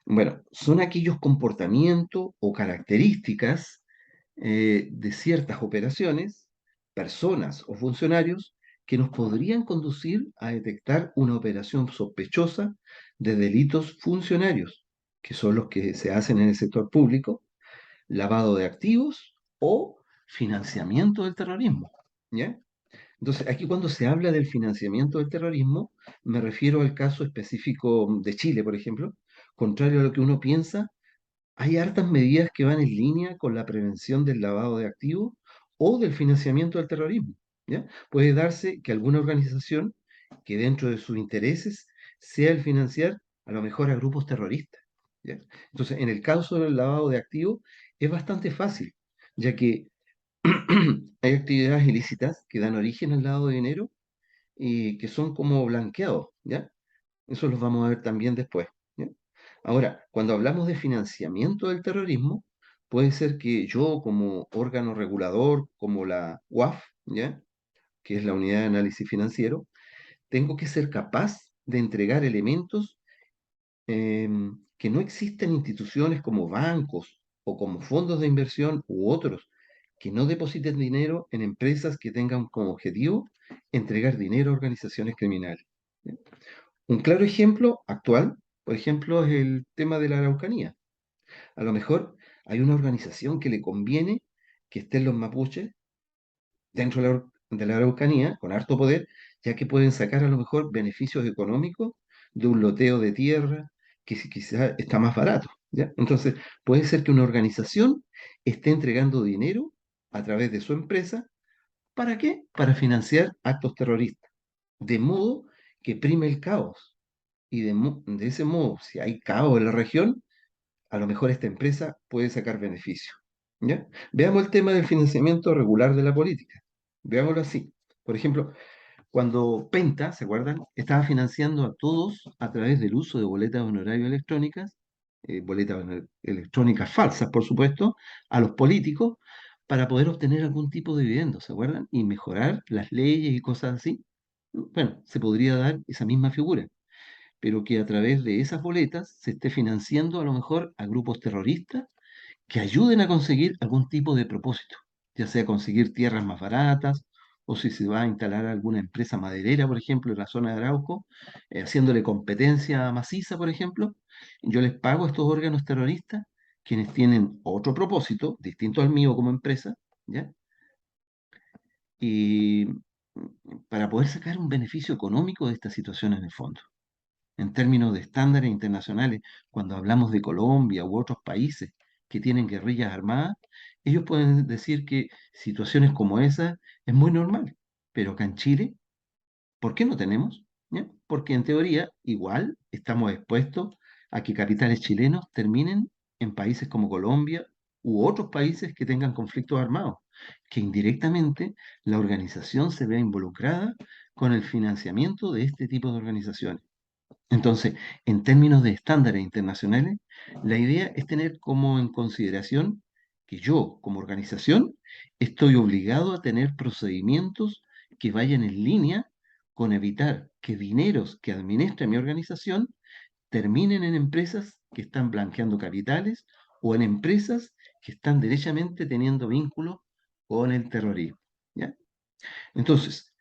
Bueno, son aquellos comportamientos o características de ciertas operaciones, personas o funcionarios que nos podrían conducir a detectar una operación sospechosa de delitos funcionarios, que son los que se hacen en el sector público, lavado de activos o financiamiento del terrorismo, ¿ya? Entonces, aquí cuando se habla del financiamiento del terrorismo, me refiero al caso específico de Chile, por ejemplo. Contrario a lo que uno piensa, hay hartas medidas que van en línea con la prevención del lavado de activos o del financiamiento del terrorismo, ¿ya? Puede darse que alguna organización que dentro de sus intereses sea el financiar a lo mejor a grupos terroristas, ¿ya? Entonces, en el caso del lavado de activos es bastante fácil, ya que hay actividades ilícitas que dan origen al lavado de dinero y que son como blanqueados, ¿ya? Eso los vamos a ver también después, ¿ya? Ahora, cuando hablamos de financiamiento del terrorismo, puede ser que yo como órgano regulador, como la UAF, ¿ya? Que es la Unidad de Análisis Financiero, tengo que ser capaz de entregar elementos que no existen instituciones como bancos o como fondos de inversión u otros que no depositen dinero en empresas que tengan como objetivo entregar dinero a organizaciones criminales, ¿ya? Un claro ejemplo actual, por ejemplo, es el tema de la Araucanía. A lo mejor hay una organización que le conviene que estén los mapuches dentro de la Araucanía, con harto poder, ya que pueden sacar a lo mejor beneficios económicos de un loteo de tierra que quizás está más barato, ¿ya? Entonces, puede ser que una organización esté entregando dinero a través de su empresa. ¿Para qué? Para financiar actos terroristas, de modo que prime el caos. Y de ese modo, si hay caos en la región, a lo mejor esta empresa puede sacar beneficio, ¿ya? Veamos el tema del financiamiento regular de la política. Veámoslo así. Por ejemplo, cuando Penta, ¿se acuerdan? Estaba financiando a todos a través del uso de boletas de honorario electrónicas, electrónicas falsas, por supuesto, a los políticos para poder obtener algún tipo de dividendo, ¿se acuerdan? Y mejorar las leyes y cosas así. Bueno, se podría dar esa misma figura, pero que a través de esas boletas se esté financiando a lo mejor a grupos terroristas que ayuden a conseguir algún tipo de propósito, ya sea conseguir tierras más baratas o si se va a instalar alguna empresa maderera, por ejemplo, en la zona de Arauco, haciéndole competencia maciza, por ejemplo. Yo les pago a estos órganos terroristas, quienes tienen otro propósito, distinto al mío como empresa, ¿ya? Y para poder sacar un beneficio económico de esta situación en el fondo en términos de estándares internacionales, cuando hablamos de Colombia u otros países que tienen guerrillas armadas, ellos pueden decir que situaciones como esa es muy normal, pero acá en Chile, ¿por qué no tenemos? ¿Ya? Porque en teoría igual estamos expuestos a que capitales chilenos terminen en países como Colombia u otros países que tengan conflictos armados, que indirectamente la organización se vea involucrada con el financiamiento de este tipo de organizaciones. Entonces, en términos de estándares internacionales, la idea es tener como en consideración que yo, como organización, estoy obligado a tener procedimientos que vayan en línea con evitar que dineros que administra mi organización terminen en empresas que están blanqueando capitales o en empresas que están derechamente teniendo vínculos con el terrorismo, ¿ya? Entonces,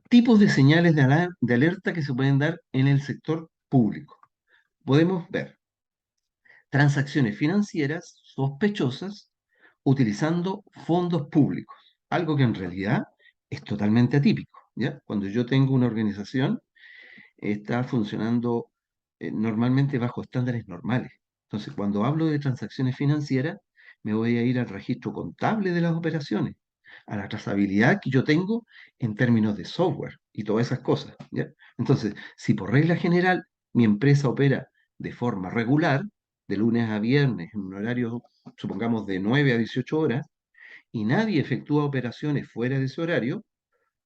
tipos de señales de alerta que se pueden dar en el sector público. Podemos ver transacciones financieras sospechosas utilizando fondos públicos. algo que en realidad es totalmente atípico, ¿ya? Cuando yo tengo una organización, está funcionando normalmente bajo estándares normales. Entonces, cuando hablo de transacciones financieras, me voy a ir al registro contable de las operaciones, a la trazabilidad que yo tengo en términos de software y todas esas cosas, ¿ya? Entonces, si por regla general mi empresa opera de forma regular, de lunes a viernes, en un horario, supongamos, de 9 a 18 horas, y nadie efectúa operaciones fuera de ese horario,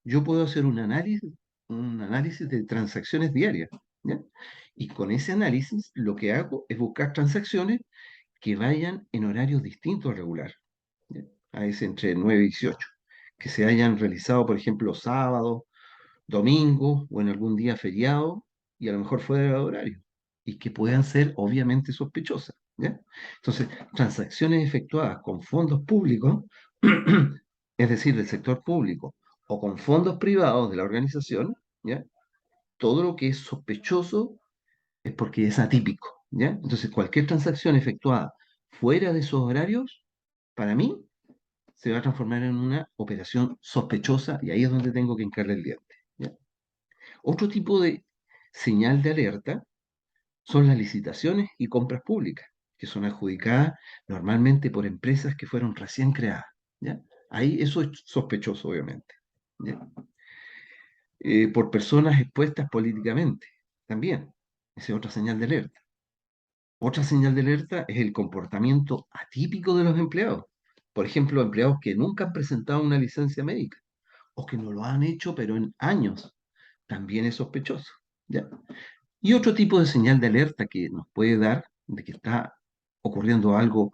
yo puedo hacer un análisis de transacciones diarias, ¿ya? Y con ese análisis lo que hago es buscar transacciones que vayan en horarios distintos al regular, ¿ya? A ese entre 9 y 18, que se hayan realizado, por ejemplo, sábado, domingo o en algún día feriado y a lo mejor fuera de horario y que puedan ser obviamente sospechosas, ¿ya? Entonces, transacciones efectuadas con fondos públicos, es decir, del sector público, o con fondos privados de la organización, ¿ya? Todo lo que es sospechoso es porque es atípico, ¿ya? Entonces, cualquier transacción efectuada fuera de esos horarios, para mí, se va a transformar en una operación sospechosa y ahí es donde tengo que hincarle el diente, ¿ya? Otro tipo de señal de alerta son las licitaciones y compras públicas, que son adjudicadas normalmente por empresas que fueron recién creadas, ¿ya? Ahí eso es sospechoso, obviamente, ¿ya? Por personas expuestas políticamente, también. Esa es otra señal de alerta. Otra señal de alerta es el comportamiento atípico de los empleados. Por ejemplo, empleados que nunca han presentado una licencia médica o que no lo han hecho, pero en años, también es sospechoso, ¿ya? Y otro tipo de señal de alerta que nos puede dar de que está ocurriendo algo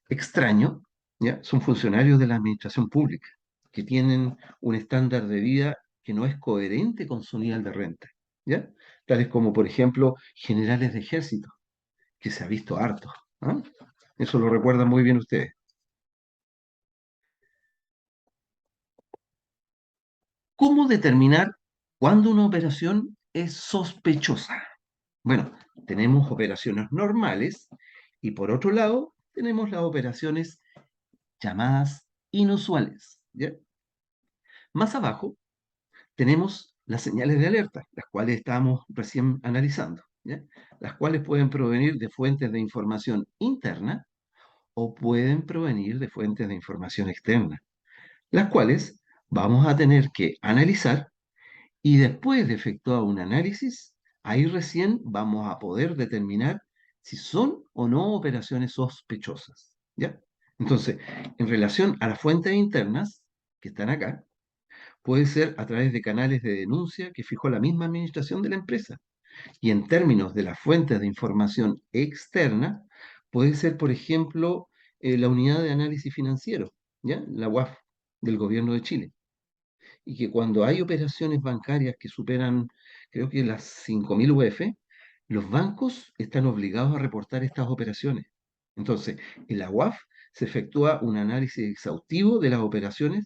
extraño, ¿ya? Son funcionarios de la administración pública que tienen un estándar de vida que no es coherente con su nivel de renta, ¿ya? Tales como, por ejemplo, generales de ejército, que se ha visto harto, ¿ah? Eso lo recuerdan muy bien ustedes. ¿Cómo determinar cuándo una operación es sospechosa? Bueno, tenemos operaciones normales y por otro lado tenemos las operaciones llamadas inusuales, ¿ya? Más abajo tenemos las señales de alerta, las cuales estábamos recién analizando, ¿ya? Las cuales pueden provenir de fuentes de información interna o pueden provenir de fuentes de información externa, las cuales vamos a tener que analizar y después de efectuar un análisis, ahí recién vamos a poder determinar si son o no operaciones sospechosas, ¿ya? Entonces, en relación a las fuentes internas que están acá, puede ser a través de canales de denuncia que fijó la misma administración de la empresa. Y en términos de las fuentes de información externa, puede ser, por ejemplo, la unidad de análisis financiero, ¿ya? La UAF del gobierno de Chile. Y que cuando hay operaciones bancarias que superan, creo que las 5.000 UF, los bancos están obligados a reportar estas operaciones. Entonces, en la UAF se efectúa un análisis exhaustivo de las operaciones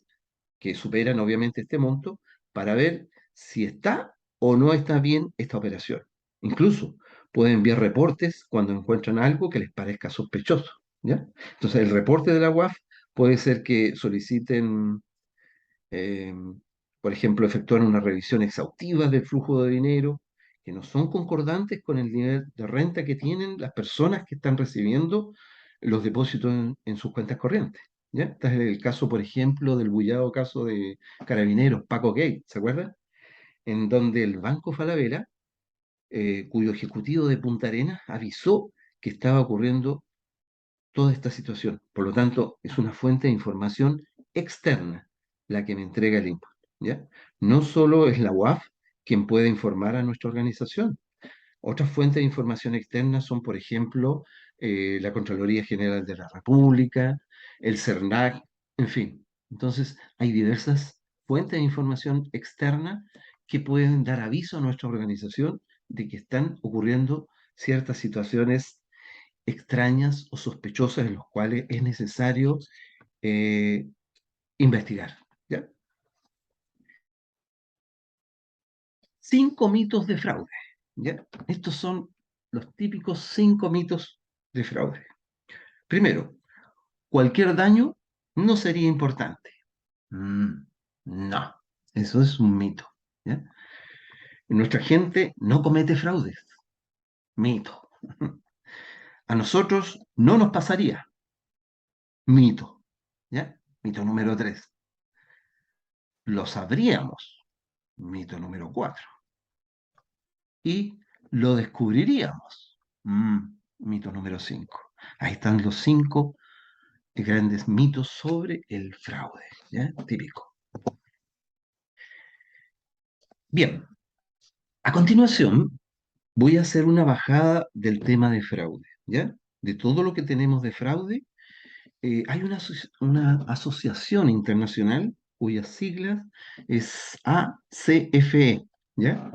que superan obviamente este monto para ver si está o no está bien esta operación. Incluso pueden enviar reportes cuando encuentran algo que les parezca sospechoso, ¿ya? Entonces, el reporte de la UAF puede ser que soliciten, eh, por ejemplo, efectuar una revisión exhaustiva del flujo de dinero que no son concordantes con el nivel de renta que tienen las personas que están recibiendo los depósitos en sus cuentas corrientes, ¿ya? Este es el caso, por ejemplo, del bullado caso de Carabineros, Paco Gate, ¿se acuerdan? En donde el Banco Falabella, cuyo ejecutivo de Punta Arenas avisó que estaba ocurriendo toda esta situación. Por lo tanto, es una fuente de información externa la que me entrega el input, ¿ya? No solo es la UAF quien puede informar a nuestra organización. Otras fuentes de información externa son, por ejemplo, la Contraloría General de la República, el CERNAC, en fin. Entonces, hay diversas fuentes de información externa que pueden dar aviso a nuestra organización de que están ocurriendo ciertas situaciones extrañas o sospechosas en los cuales es necesario eh, investigar, ¿ya? 5 mitos de fraude, ¿ya? Estos son los típicos 5 mitos de fraude. Primero, cualquier daño no sería importante. Mm, no, eso es un mito. ¿Ya? Nuestra gente no comete fraudes. Mito. A nosotros no nos pasaría. Mito. ¿Ya? Mito número 3. Lo sabríamos. Mito número 4. Y lo descubriríamos. Mito número 5. Ahí están los 5 grandes mitos sobre el fraude. ¿Ya? Típico. Bien, a continuación voy a hacer una bajada del tema de fraude. ¿Ya? De todo lo que tenemos de fraude, hay una asociación internacional cuyas siglas es ACFE, ¿ya?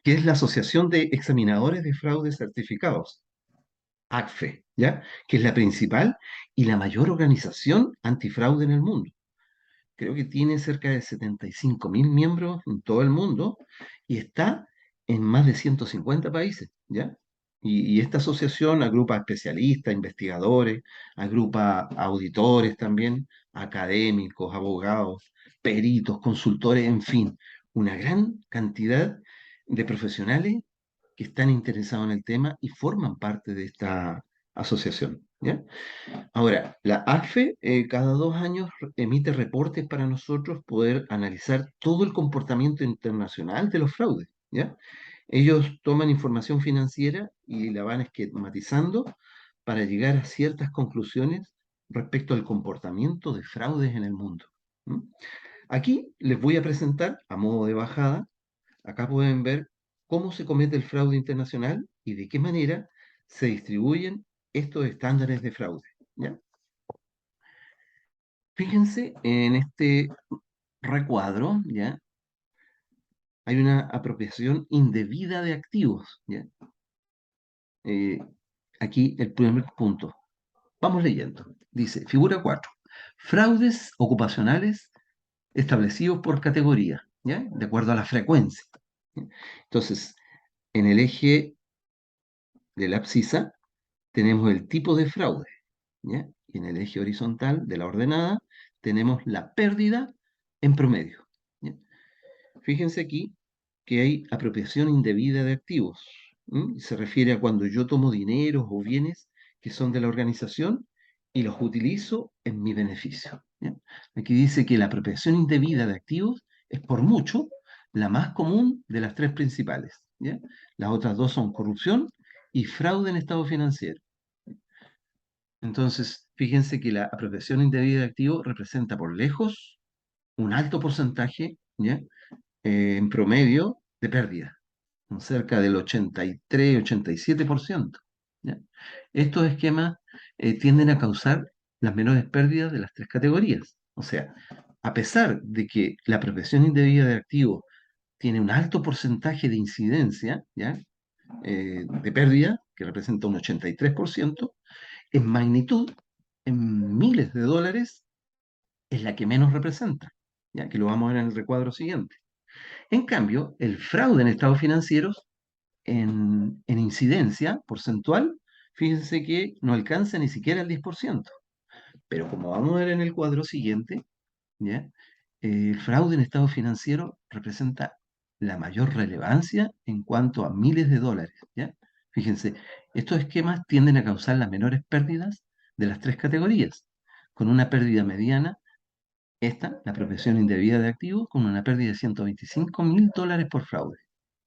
Que es la Asociación de Examinadores de Fraudes Certificados, ACFE, ¿ya? Que es la principal y la mayor organización antifraude en el mundo. Creo que tiene cerca de 75.000 miembros en todo el mundo y está en más de 150 países, ¿ya? Y esta asociación agrupa especialistas, investigadores, agrupa auditores también, académicos, abogados, peritos, consultores, en fin, una gran cantidad de profesionales que están interesados en el tema y forman parte de esta asociación, ¿ya? Ahora, la AFE cada 2 años emite reportes para nosotros poder analizar todo el comportamiento internacional de los fraudes, ¿ya? Ellos toman información financiera y la van esquematizando para llegar a ciertas conclusiones respecto al comportamiento de fraudes en el mundo. ¿M? Aquí les voy a presentar, a modo de bajada, acá pueden ver cómo se comete el fraude internacional y de qué manera se distribuyen estos estándares de fraude, ¿ya? Fíjense en este recuadro, ¿ya? Hay una apropiación indebida de activos, ¿ya? Eh, Aquí el primer punto. Vamos leyendo. Dice, figura 4. Fraudes ocupacionales establecidos por categoría, ¿ya? De acuerdo a la frecuencia. ¿Ya? Entonces, en el eje de la abscisa tenemos el tipo de fraude, ¿ya? Y en el eje horizontal de la ordenada tenemos la pérdida en promedio, ¿ya? Fíjense aquí que hay apropiación indebida de activos. ¿M? Se refiere a cuando yo tomo dinero o bienes que son de la organización y los utilizo en mi beneficio. ¿Ya? Aquí dice que la apropiación indebida de activos es por mucho la más común de las tres principales. ¿Ya? Las otras dos son corrupción y fraude en estado financiero. Entonces, fíjense que la apropiación indebida de activos representa por lejos un alto porcentaje, ¿ya? En promedio de pérdida, con cerca del 83-87%. ¿Ya? Estos esquemas tienden a causar las menores pérdidas de las tres categorías. O sea, a pesar de que la apropiación indebida de activos tiene un alto porcentaje de incidencia, ¿ya? De pérdida, que representa un 83%, en magnitud, en miles de dólares, es la que menos representa, ya que lo vamos a ver en el recuadro siguiente. En cambio, el fraude en estados financieros, en incidencia porcentual, fíjense que no alcanza ni siquiera el 10%. Pero como vamos a ver en el cuadro siguiente, ¿ya? El fraude en estados financieros representa la mayor relevancia en cuanto a miles de dólares, ¿ya? Fíjense, estos esquemas tienden a causar las menores pérdidas de las tres categorías, con una pérdida mediana esta, la apropiación indebida de activos, con una pérdida de 125.000 dólares por fraude,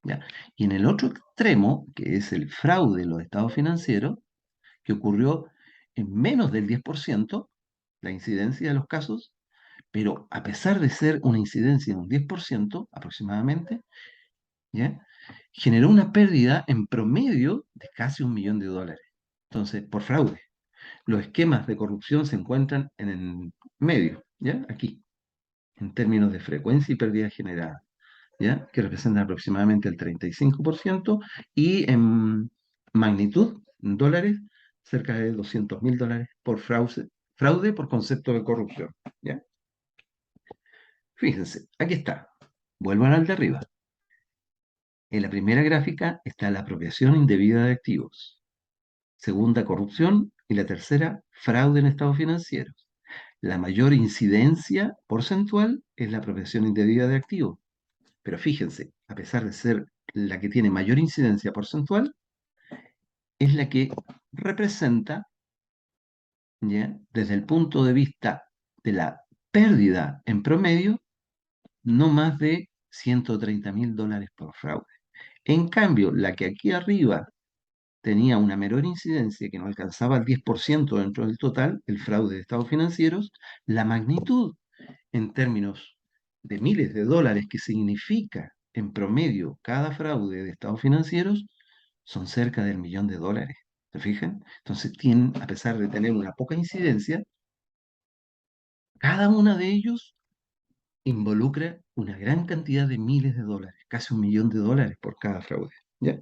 ¿ya? Y en el otro extremo, que es el fraude en los estados financieros, que ocurrió en menos del 10%, la incidencia de los casos, pero a pesar de ser una incidencia de un 10% aproximadamente, ¿ya? Generó una pérdida en promedio de casi 1.000.000 de dólares. Entonces, por fraude. Los esquemas de corrupción se encuentran en el medio, ¿ya? Aquí en términos de frecuencia y pérdida generada, ¿ya? Que representan aproximadamente el 35% y en magnitud, en dólares, cerca de 200.000 dólares por fraude por concepto de corrupción, ¿ya? Fíjense, aquí está. Vuelvan al de arriba. En la primera gráfica está la apropiación indebida de activos, segunda corrupción y la tercera fraude en estados financieros. la mayor incidencia porcentual es la apropiación indebida de activos. Pero fíjense, a pesar de ser la que tiene mayor incidencia porcentual, es la que representa, ¿ya?, desde el punto de vista de la pérdida en promedio, no más de $130.000 por fraude. En cambio, la que aquí arriba tenía una menor incidencia que no alcanzaba el 10% dentro del total, el fraude de estados financieros, la magnitud en términos de miles de dólares que significa en promedio cada fraude de estados financieros son cerca del $1.000.000. ¿Se fijan? Entonces tienen, a pesar de tener una poca incidencia, cada uno de ellos involucra una gran cantidad de miles de dólares, casi $1.000.000 por cada fraude. ¿Ya?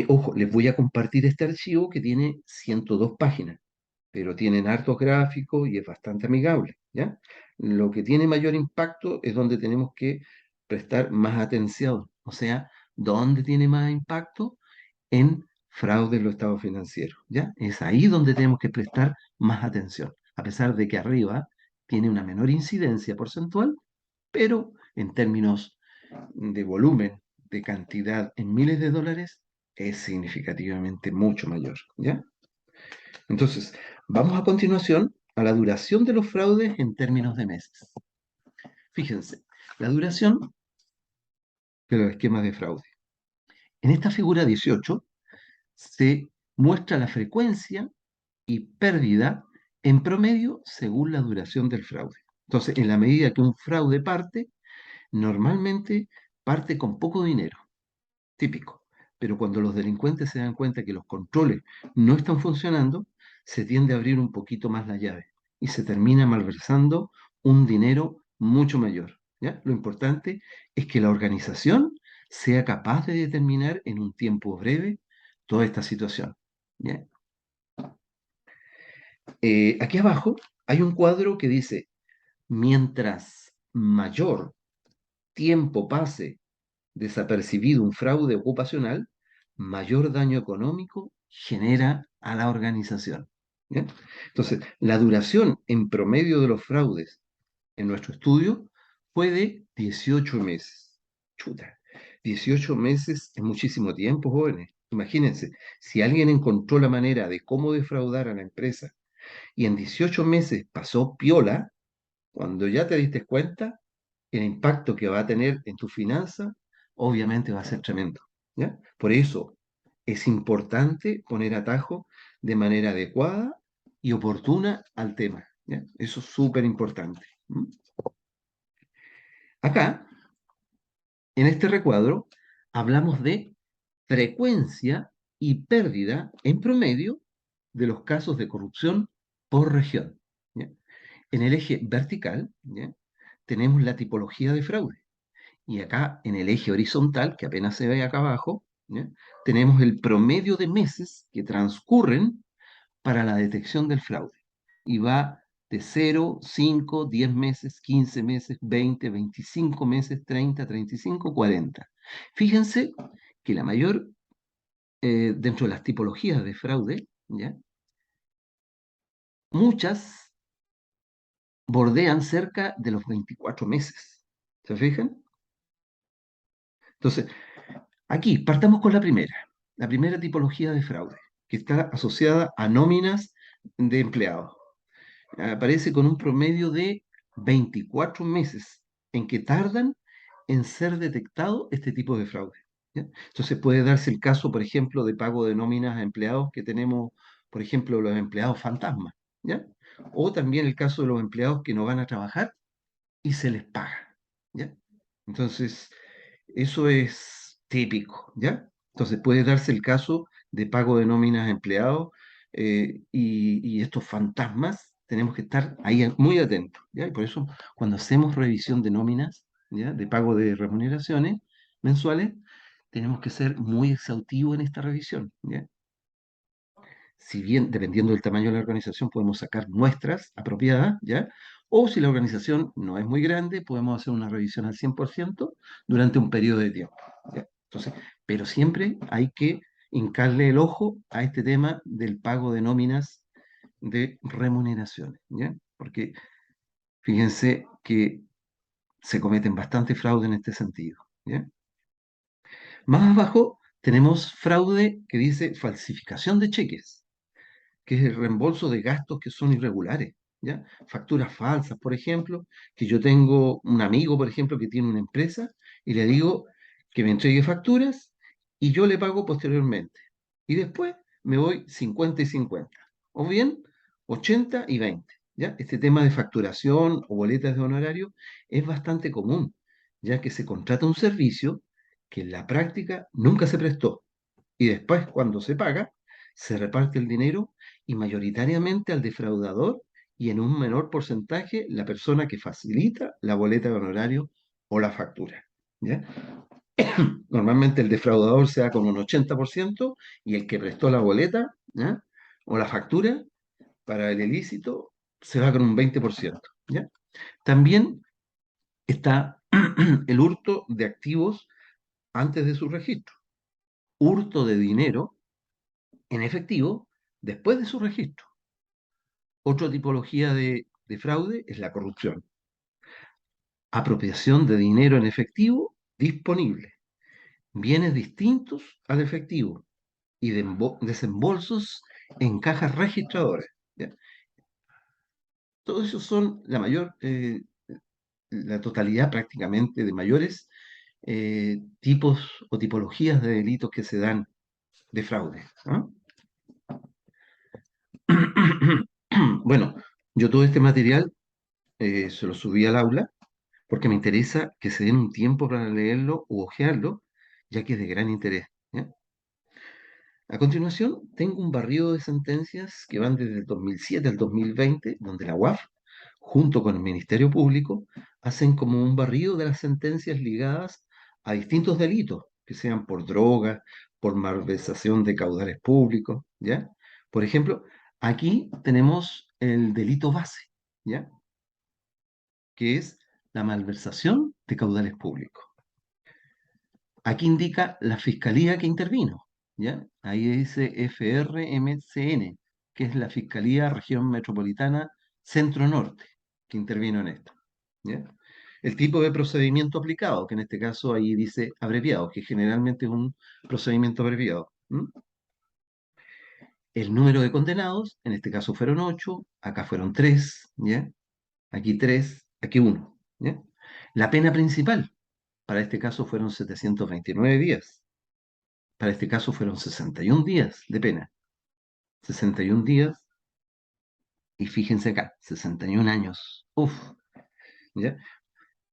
Ojo, les voy a compartir este archivo que tiene 102 páginas, pero tienen hartos gráficos y es bastante amigable, ¿ya? Lo que tiene mayor impacto es donde tenemos que prestar más atención, o sea, ¿dónde tiene más impacto? En fraude en los estados financieros, ¿ya? Es ahí donde tenemos que prestar más atención, a pesar de que arriba tiene una menor incidencia porcentual, pero en términos de volumen, de cantidad en miles de dólares, es significativamente mucho mayor, ¿ya? Entonces, vamos a continuación a la duración de los fraudes en términos de meses. Fíjense, la duración de los esquemas de fraude. En esta figura 18 se muestra la frecuencia y pérdida en promedio según la duración del fraude. Entonces, en la medida que un fraude parte, normalmente parte con poco dinero, típico. Pero cuando los delincuentes se dan cuenta que los controles no están funcionando, se tiende a abrir un poquito más la llave y se termina malversando un dinero mucho mayor, ¿ya? Lo importante es que la organización sea capaz de determinar en un tiempo breve toda esta situación, ¿ya? Aquí abajo hay un cuadro que dice, mientras mayor tiempo pase desapercibido un fraude ocupacional, mayor daño económico genera a la organización. ¿Bien? Entonces, la duración en promedio de los fraudes en nuestro estudio fue de 18 meses. Chuta, 18 meses es muchísimo tiempo, jóvenes. Imagínense, si alguien encontró la manera de cómo defraudar a la empresa y en 18 meses pasó piola, cuando ya te diste cuenta, el impacto que va a tener en tu finanza, obviamente va a ser tremendo, ¿ya? Por eso es importante poner atajo de manera adecuada y oportuna al tema, ¿ya? Eso es súper importante. Acá, en este recuadro, hablamos de frecuencia y pérdida en promedio de los casos de corrupción por región, ¿ya? En el eje vertical, ¿ya?, tenemos la tipología de fraude. Y acá en el eje horizontal, que apenas se ve acá abajo, ¿ya?, tenemos el promedio de meses que transcurren para la detección del fraude. Y va de 0, 5, 10 meses, 15 meses, 20, 25 meses, 30, 35, 40. Fíjense que la mayor, dentro de las tipologías de fraude, ¿ya?, muchas bordean cerca de los 24 meses. ¿Se fijan? Entonces, aquí partamos con la primera tipología de fraude, que está asociada a nóminas de empleados. Aparece con un promedio de 24 meses en que tardan en ser detectado este tipo de fraude, ¿ya? Entonces puede darse el caso, por ejemplo, de pago de nóminas a empleados que tenemos, por ejemplo, los empleados fantasmas, ¿ya? O también el caso de los empleados que no van a trabajar y se les paga, ¿ya? Entonces, eso es típico, ¿ya? Entonces puede darse el caso de pago de nóminas a empleados, y estos fantasmas tenemos que estar ahí muy atentos, ¿ya? Y por eso cuando hacemos revisión de nóminas, ¿ya?, de pago de remuneraciones mensuales, tenemos que ser muy exhaustivo en esta revisión, ¿ya? Si bien, dependiendo del tamaño de la organización, podemos sacar muestras apropiadas, ¿ya? O si la organización no es muy grande, podemos hacer una revisión al 100% durante un periodo de tiempo, ¿ya? Entonces, pero siempre hay que hincarle el ojo a este tema del pago de nóminas de remuneraciones, ¿ya? Porque fíjense que se cometen bastante fraude en este sentido, ¿ya? Más abajo tenemos fraude que dice falsificación de cheques, que es el reembolso de gastos que son irregulares, ¿ya? Facturas falsas, por ejemplo, que yo tengo un amigo, por ejemplo, que tiene una empresa y le digo que me entregue facturas y yo le pago posteriormente. Y después me voy 50 y 50, o bien 80 y 20, ¿ya? Este tema de facturación o boletas de honorario es bastante común, ya que se contrata un servicio que en la práctica nunca se prestó y después, cuando se paga, se reparte el dinero y mayoritariamente al defraudador y en un menor porcentaje la persona que facilita la boleta de honorario o la factura, ¿ya? Normalmente el defraudador se da con un 80% y el que prestó la boleta, ¿ya? O la factura para el ilícito se va con un 20%, ¿ya? También está el hurto de activos antes de su registro, hurto de dinero en efectivo después de su registro. Otra tipología de fraude es la corrupción. Apropiación de dinero en efectivo disponible, bienes distintos al efectivo y desembolsos en cajas registradoras, ¿ya? Todos esos son la totalidad prácticamente de mayores tipos o tipologías de delitos que se dan de fraude, ¿no? Bueno, yo todo este material se lo subí al aula porque me interesa que se den un tiempo para leerlo u hojearlo, ya que es de gran interés, ¿ya? A continuación, tengo un barrido de sentencias que van desde el 2007 al 2020, donde la UAF, junto con el Ministerio Público, hacen como un barrido de las sentencias ligadas a distintos delitos, que sean por droga, por malversación de caudales públicos, ¿ya? Por ejemplo, aquí tenemos el delito base, ¿ya? Que es la malversación de caudales públicos. Aquí indica la fiscalía que intervino, ¿ya? Ahí dice FRMCN, que es la Fiscalía Región Metropolitana Centro Norte, que intervino en esto, ¿ya? El tipo de procedimiento aplicado, que en este caso ahí dice abreviado, que generalmente es un procedimiento abreviado. ¿M? El número de condenados, en este caso fueron 8, acá fueron 3, ¿ya? Aquí 3, aquí uno, ¿ya? La pena principal, para este caso fueron 729 días. Para este caso fueron 61 días de pena. 61 días y fíjense acá, 61 años. Uf, ¿ya?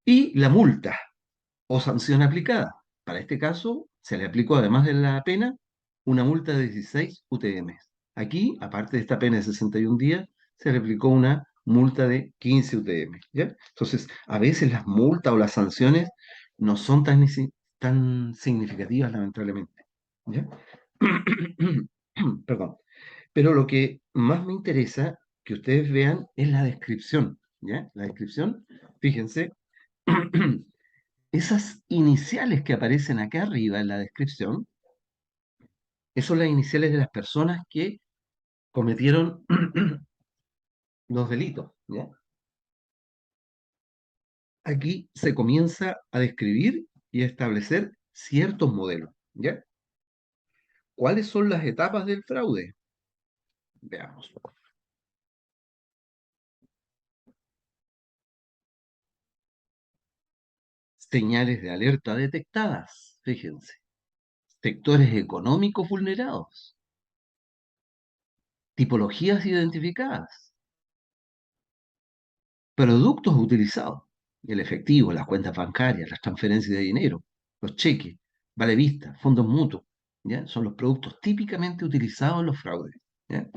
Y la multa o sanción aplicada. Para este caso se le aplicó, además de la pena, una multa de 16 UTM. Aquí, aparte de esta pena de 61 días, se le aplicó una multa de 15 UTM, ¿ya? Entonces, a veces las multas o las sanciones no son tan significativas, lamentablemente, ¿ya? Perdón. Pero lo que más me interesa que ustedes vean es la descripción, ¿ya? La descripción, fíjense, esas iniciales que aparecen acá arriba en la descripción, esas son las iniciales de las personas que cometieron los delitos, ¿ya? Aquí se comienza a describir y a establecer ciertos modelos, ¿ya? ¿Cuáles son las etapas del fraude? Veamos. Señales de alerta detectadas, fíjense. Sectores económicos vulnerados. Tipologías identificadas. Productos utilizados. El efectivo, las cuentas bancarias, las transferencias de dinero, los cheques, vale vista, fondos mutuos, ¿ya? Son los productos típicamente utilizados en los fraudes, ¿ya?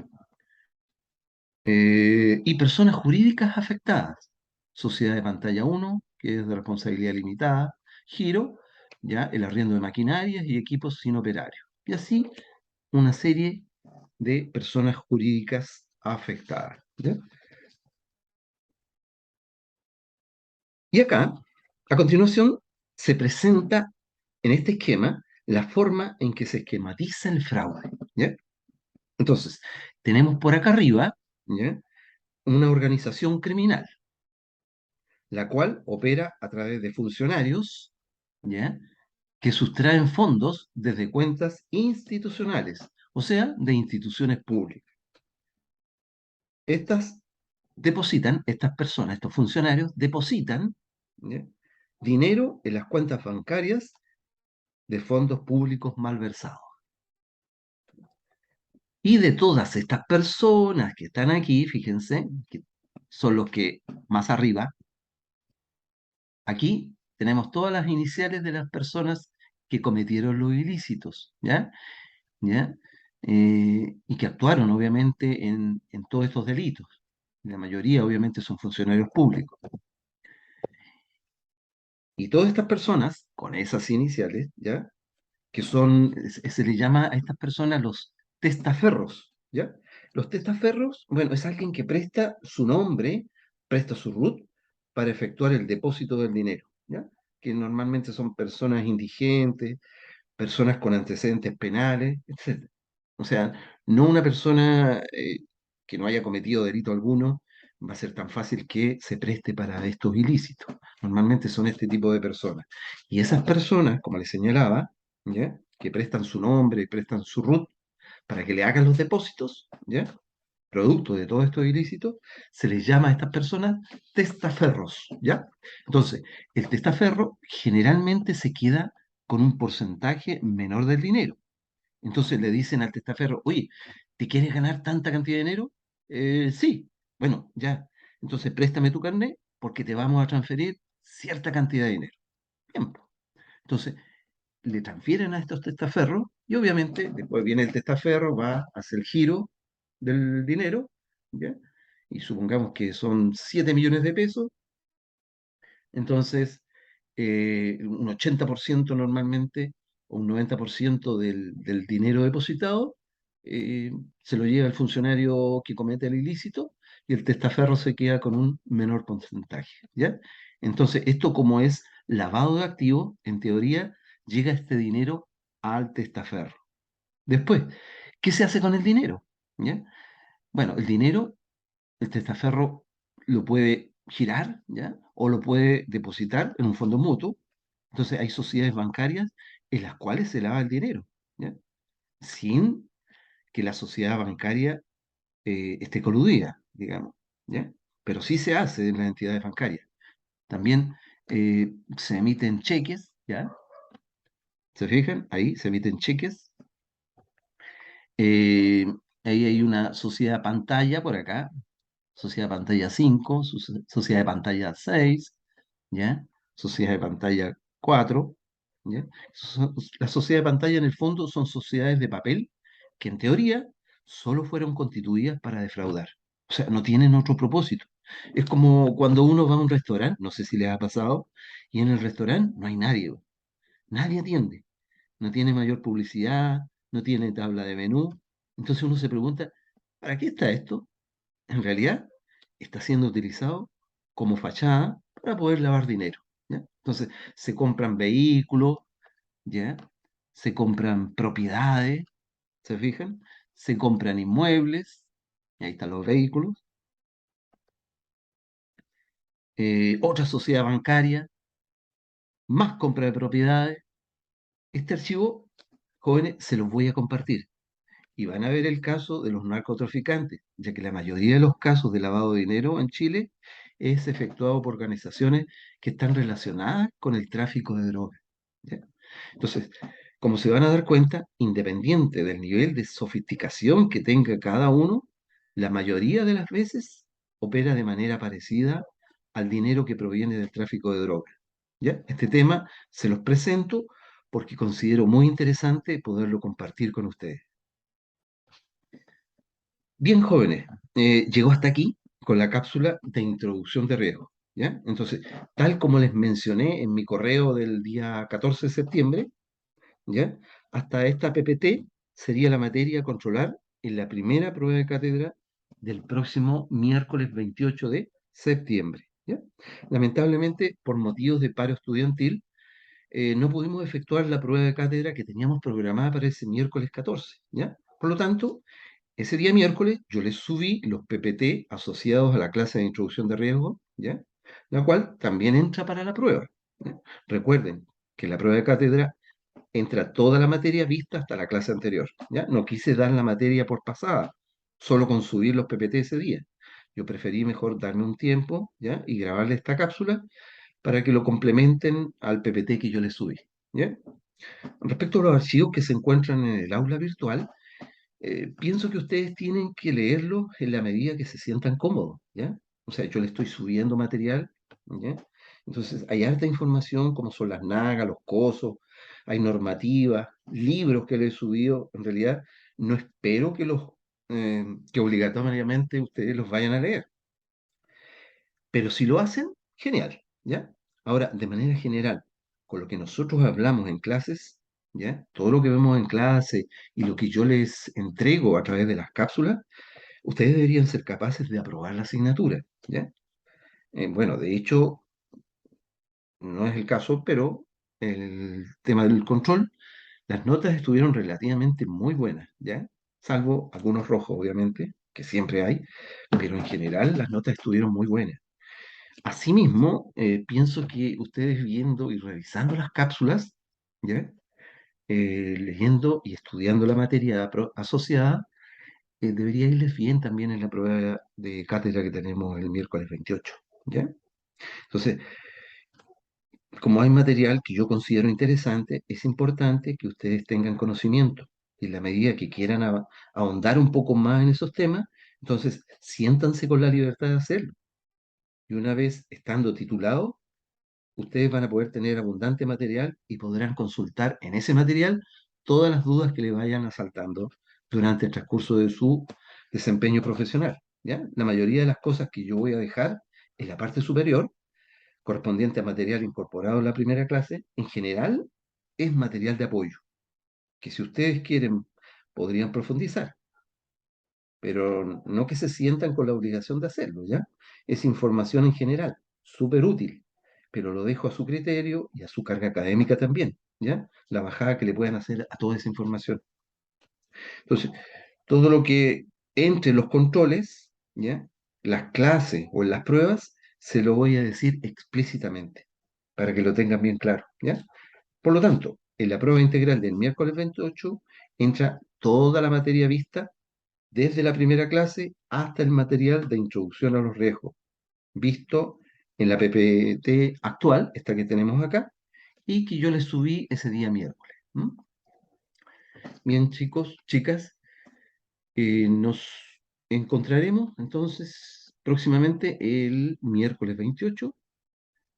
Y personas jurídicas afectadas. Sociedad de pantalla uno que es de responsabilidad limitada. Giro, ¿ya? El arriendo de maquinarias y equipos sin operarios. Y así una serie de personas jurídicas afectadas, ¿ya? Y acá, a continuación, se presenta en este esquema la forma en que se esquematiza el fraude, ¿ya? Entonces, tenemos por acá arriba, ¿ya? Una organización criminal, la cual opera a través de funcionarios, ¿ya? Que sustraen fondos desde cuentas institucionales, o sea, de instituciones públicas. Estas estas personas, estos funcionarios, depositan, ¿ya? Dinero en las cuentas bancarias de fondos públicos malversados. Y de todas estas personas que están aquí, fíjense, que son los que más arriba, aquí tenemos todas las iniciales de las personas que cometieron los ilícitos, ¿ya? ¿Ya? Y que actuaron, obviamente, en todos estos delitos. La mayoría, obviamente, son funcionarios públicos. Y todas estas personas, con esas iniciales, ¿ya? Que son, se le llama a estas personas los testaferros, ¿ya? Los testaferros, bueno, es alguien que presta su nombre, presta su RUT para efectuar el depósito del dinero, ¿ya? Que normalmente son personas indigentes, personas con antecedentes penales, etc. O sea, no una persona que no haya cometido delito alguno va a ser tan fácil que se preste para estos ilícitos. Normalmente son este tipo de personas. Y esas personas, como les señalaba, ¿ya? Que prestan su nombre, prestan su RUT para que le hagan los depósitos, ¿ya? Producto de todos estos ilícitos, se les llama a estas personas testaferros, ¿ya? Entonces, el testaferro generalmente se queda con un porcentaje menor del dinero. Entonces le dicen al testaferro, oye, ¿te quieres ganar tanta cantidad de dinero? Sí, bueno, ya. Entonces préstame tu carnet porque te vamos a transferir cierta cantidad de dinero. Bien, po. Entonces le transfieren a estos testaferros y obviamente después viene el testaferro, va, hace el giro del dinero, ¿ya? Y supongamos que son 7 millones de pesos, entonces un 80% normalmente, o un 90% del dinero depositado, eh, se lo lleva el funcionario que comete el ilícito y el testaferro se queda con un menor porcentaje, ¿ya? Entonces, esto como es lavado de activos, en teoría, llega este dinero al testaferro. Después, ¿qué se hace con el dinero? ¿Ya? Bueno, el dinero el testaferro lo puede girar, ¿ya? O lo puede depositar en un fondo mutuo. Entonces hay sociedades bancarias en las cuales se lava el dinero, ¿ya? Sin que la sociedad bancaria esté coludida, digamos, ¿ya? Pero sí se hace en las entidades bancarias. También se emiten cheques, ¿ya? ¿Se fijan? Ahí se emiten cheques. Eh, ahí hay una sociedad pantalla por acá, sociedad de pantalla 5, sociedad de pantalla 6, ¿ya? Sociedad de pantalla 4, ¿ya? Las sociedades de pantalla en el fondo son sociedades de papel que en teoría solo fueron constituidas para defraudar. O sea, no tienen otro propósito. Es como cuando uno va a un restaurante, no sé si les ha pasado, y en el restaurante no hay nadie, güey. Nadie atiende, no tiene mayor publicidad, no tiene tabla de menú. Entonces uno se pregunta, ¿para qué está esto? En realidad está siendo utilizado como fachada para poder lavar dinero, ¿ya? Entonces, se compran vehículos, ¿ya? Se compran propiedades, ¿se fijan? Se compran inmuebles, y ahí están los vehículos, otra sociedad bancaria, más compra de propiedades. Este archivo, jóvenes, se los voy a compartir. Y van a ver el caso de los narcotraficantes, ya que la mayoría de los casos de lavado de dinero en Chile es efectuado por organizaciones que están relacionadas con el tráfico de drogas, ¿ya? Entonces, como se van a dar cuenta, independiente del nivel de sofisticación que tenga cada uno, la mayoría de las veces opera de manera parecida al dinero que proviene del tráfico de drogas, ¿ya? Este tema se los presento porque considero muy interesante poderlo compartir con ustedes. Bien, jóvenes, llegó hasta aquí con la cápsula de introducción de riesgo, ¿ya? Entonces, tal como les mencioné en mi correo del día 14 de septiembre, ¿ya? Hasta esta PPT sería la materia a controlar en la primera prueba de cátedra del próximo miércoles 28 de septiembre, ¿ya? Lamentablemente, por motivos de paro estudiantil, no pudimos efectuar la prueba de cátedra que teníamos programada para ese miércoles 14, ¿ya? Por lo tanto, Ese día miércoles yo les subí los PPT asociados a la clase de introducción de riesgo, ¿ya? La cual también entra para la prueba, ¿ya? Recuerden que en la prueba de cátedra entra toda la materia vista hasta la clase anterior, ¿ya? No quise dar la materia por pasada, solo con subir los PPT ese día. Yo preferí mejor darme un tiempo, ¿ya? Y grabarle esta cápsula para que lo complementen al PPT que yo les subí, ¿ya? Respecto a los archivos que se encuentran en el aula virtual, pienso que ustedes tienen que leerlos en la medida que se sientan cómodos, ¿ya? O sea, yo le estoy subiendo material, ¿ya? Entonces, hay harta información como son las nagas, los cosos, hay normativas, libros que le he subido. En realidad, no espero que obligatoriamente ustedes los vayan a leer, pero si lo hacen, genial, ¿ya? Ahora, de manera general, con lo que nosotros hablamos en clases, ¿ya? Todo lo que vemos en clase y lo que yo les entrego a través de las cápsulas, ustedes deberían ser capaces de aprobar la asignatura, ¿ya? Bueno, de hecho, no es el caso, pero el tema del control, las notas estuvieron relativamente muy buenas, ¿ya? Salvo algunos rojos, obviamente, que siempre hay, pero en general las notas estuvieron muy buenas. Asimismo, pienso que ustedes viendo y revisando las cápsulas, ¿ya? Leyendo y estudiando la materia asociada, debería irles bien también en la prueba de cátedra que tenemos el miércoles 28, ¿ya? Entonces, como hay material que yo considero interesante, es importante que ustedes tengan conocimiento. Y en la medida que quieran ahondar un poco más en esos temas, entonces siéntanse con la libertad de hacerlo. Y una vez estando titulados, ustedes van a poder tener abundante material y podrán consultar en ese material todas las dudas que le vayan asaltando durante el transcurso de su desempeño profesional, ¿ya? La mayoría de las cosas que yo voy a dejar en la parte superior, correspondiente a material incorporado en la primera clase, en general es material de apoyo, que si ustedes quieren podrían profundizar, pero no que se sientan con la obligación de hacerlo, ¿ya? Es información en general, súper útil, pero lo dejo a su criterio y a su carga académica también, ¿ya? La bajada que le puedan hacer a toda esa información. Entonces, todo lo que entre los controles, ¿ya? Las clases o en las pruebas, se lo voy a decir explícitamente, para que lo tengan bien claro, ¿ya? Por lo tanto, en la prueba integral del miércoles 28 entra toda la materia vista desde la primera clase hasta el material de introducción a los riesgos, visto en la PPT actual, esta que tenemos acá, y que yo les subí ese día miércoles. ¿M? Bien, chicos, chicas, nos encontraremos entonces próximamente el miércoles 28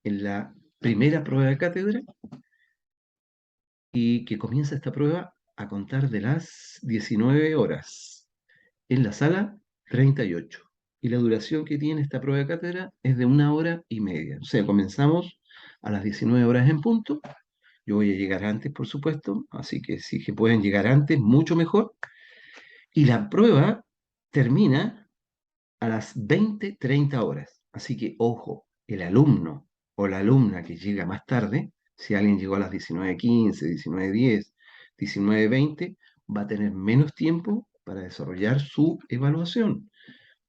en la primera prueba de cátedra y que comienza esta prueba a contar de las 19 horas en la sala 38. Y la duración que tiene esta prueba de cátedra es de 1 hora y media. O sea, comenzamos a las 19 horas en punto. Yo voy a llegar antes, por supuesto, así que si que pueden llegar antes, mucho mejor. Y la prueba termina a las 20:30 horas. Así que, ojo, el alumno o la alumna que llega más tarde, si alguien llegó a las 19:15, 19:10, 19:20, va a tener menos tiempo para desarrollar su evaluación.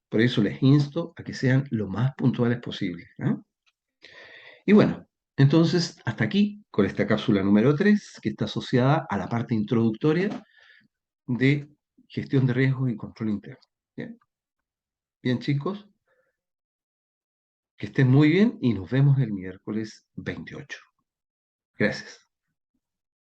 Por eso les insto a que sean lo más puntuales posible, ¿ah? Y bueno, entonces hasta aquí con esta cápsula número 3 que está asociada a la parte introductoria de gestión de riesgos y control interno. Bien, bien chicos, que estén muy bien y nos vemos el miércoles 28. Gracias.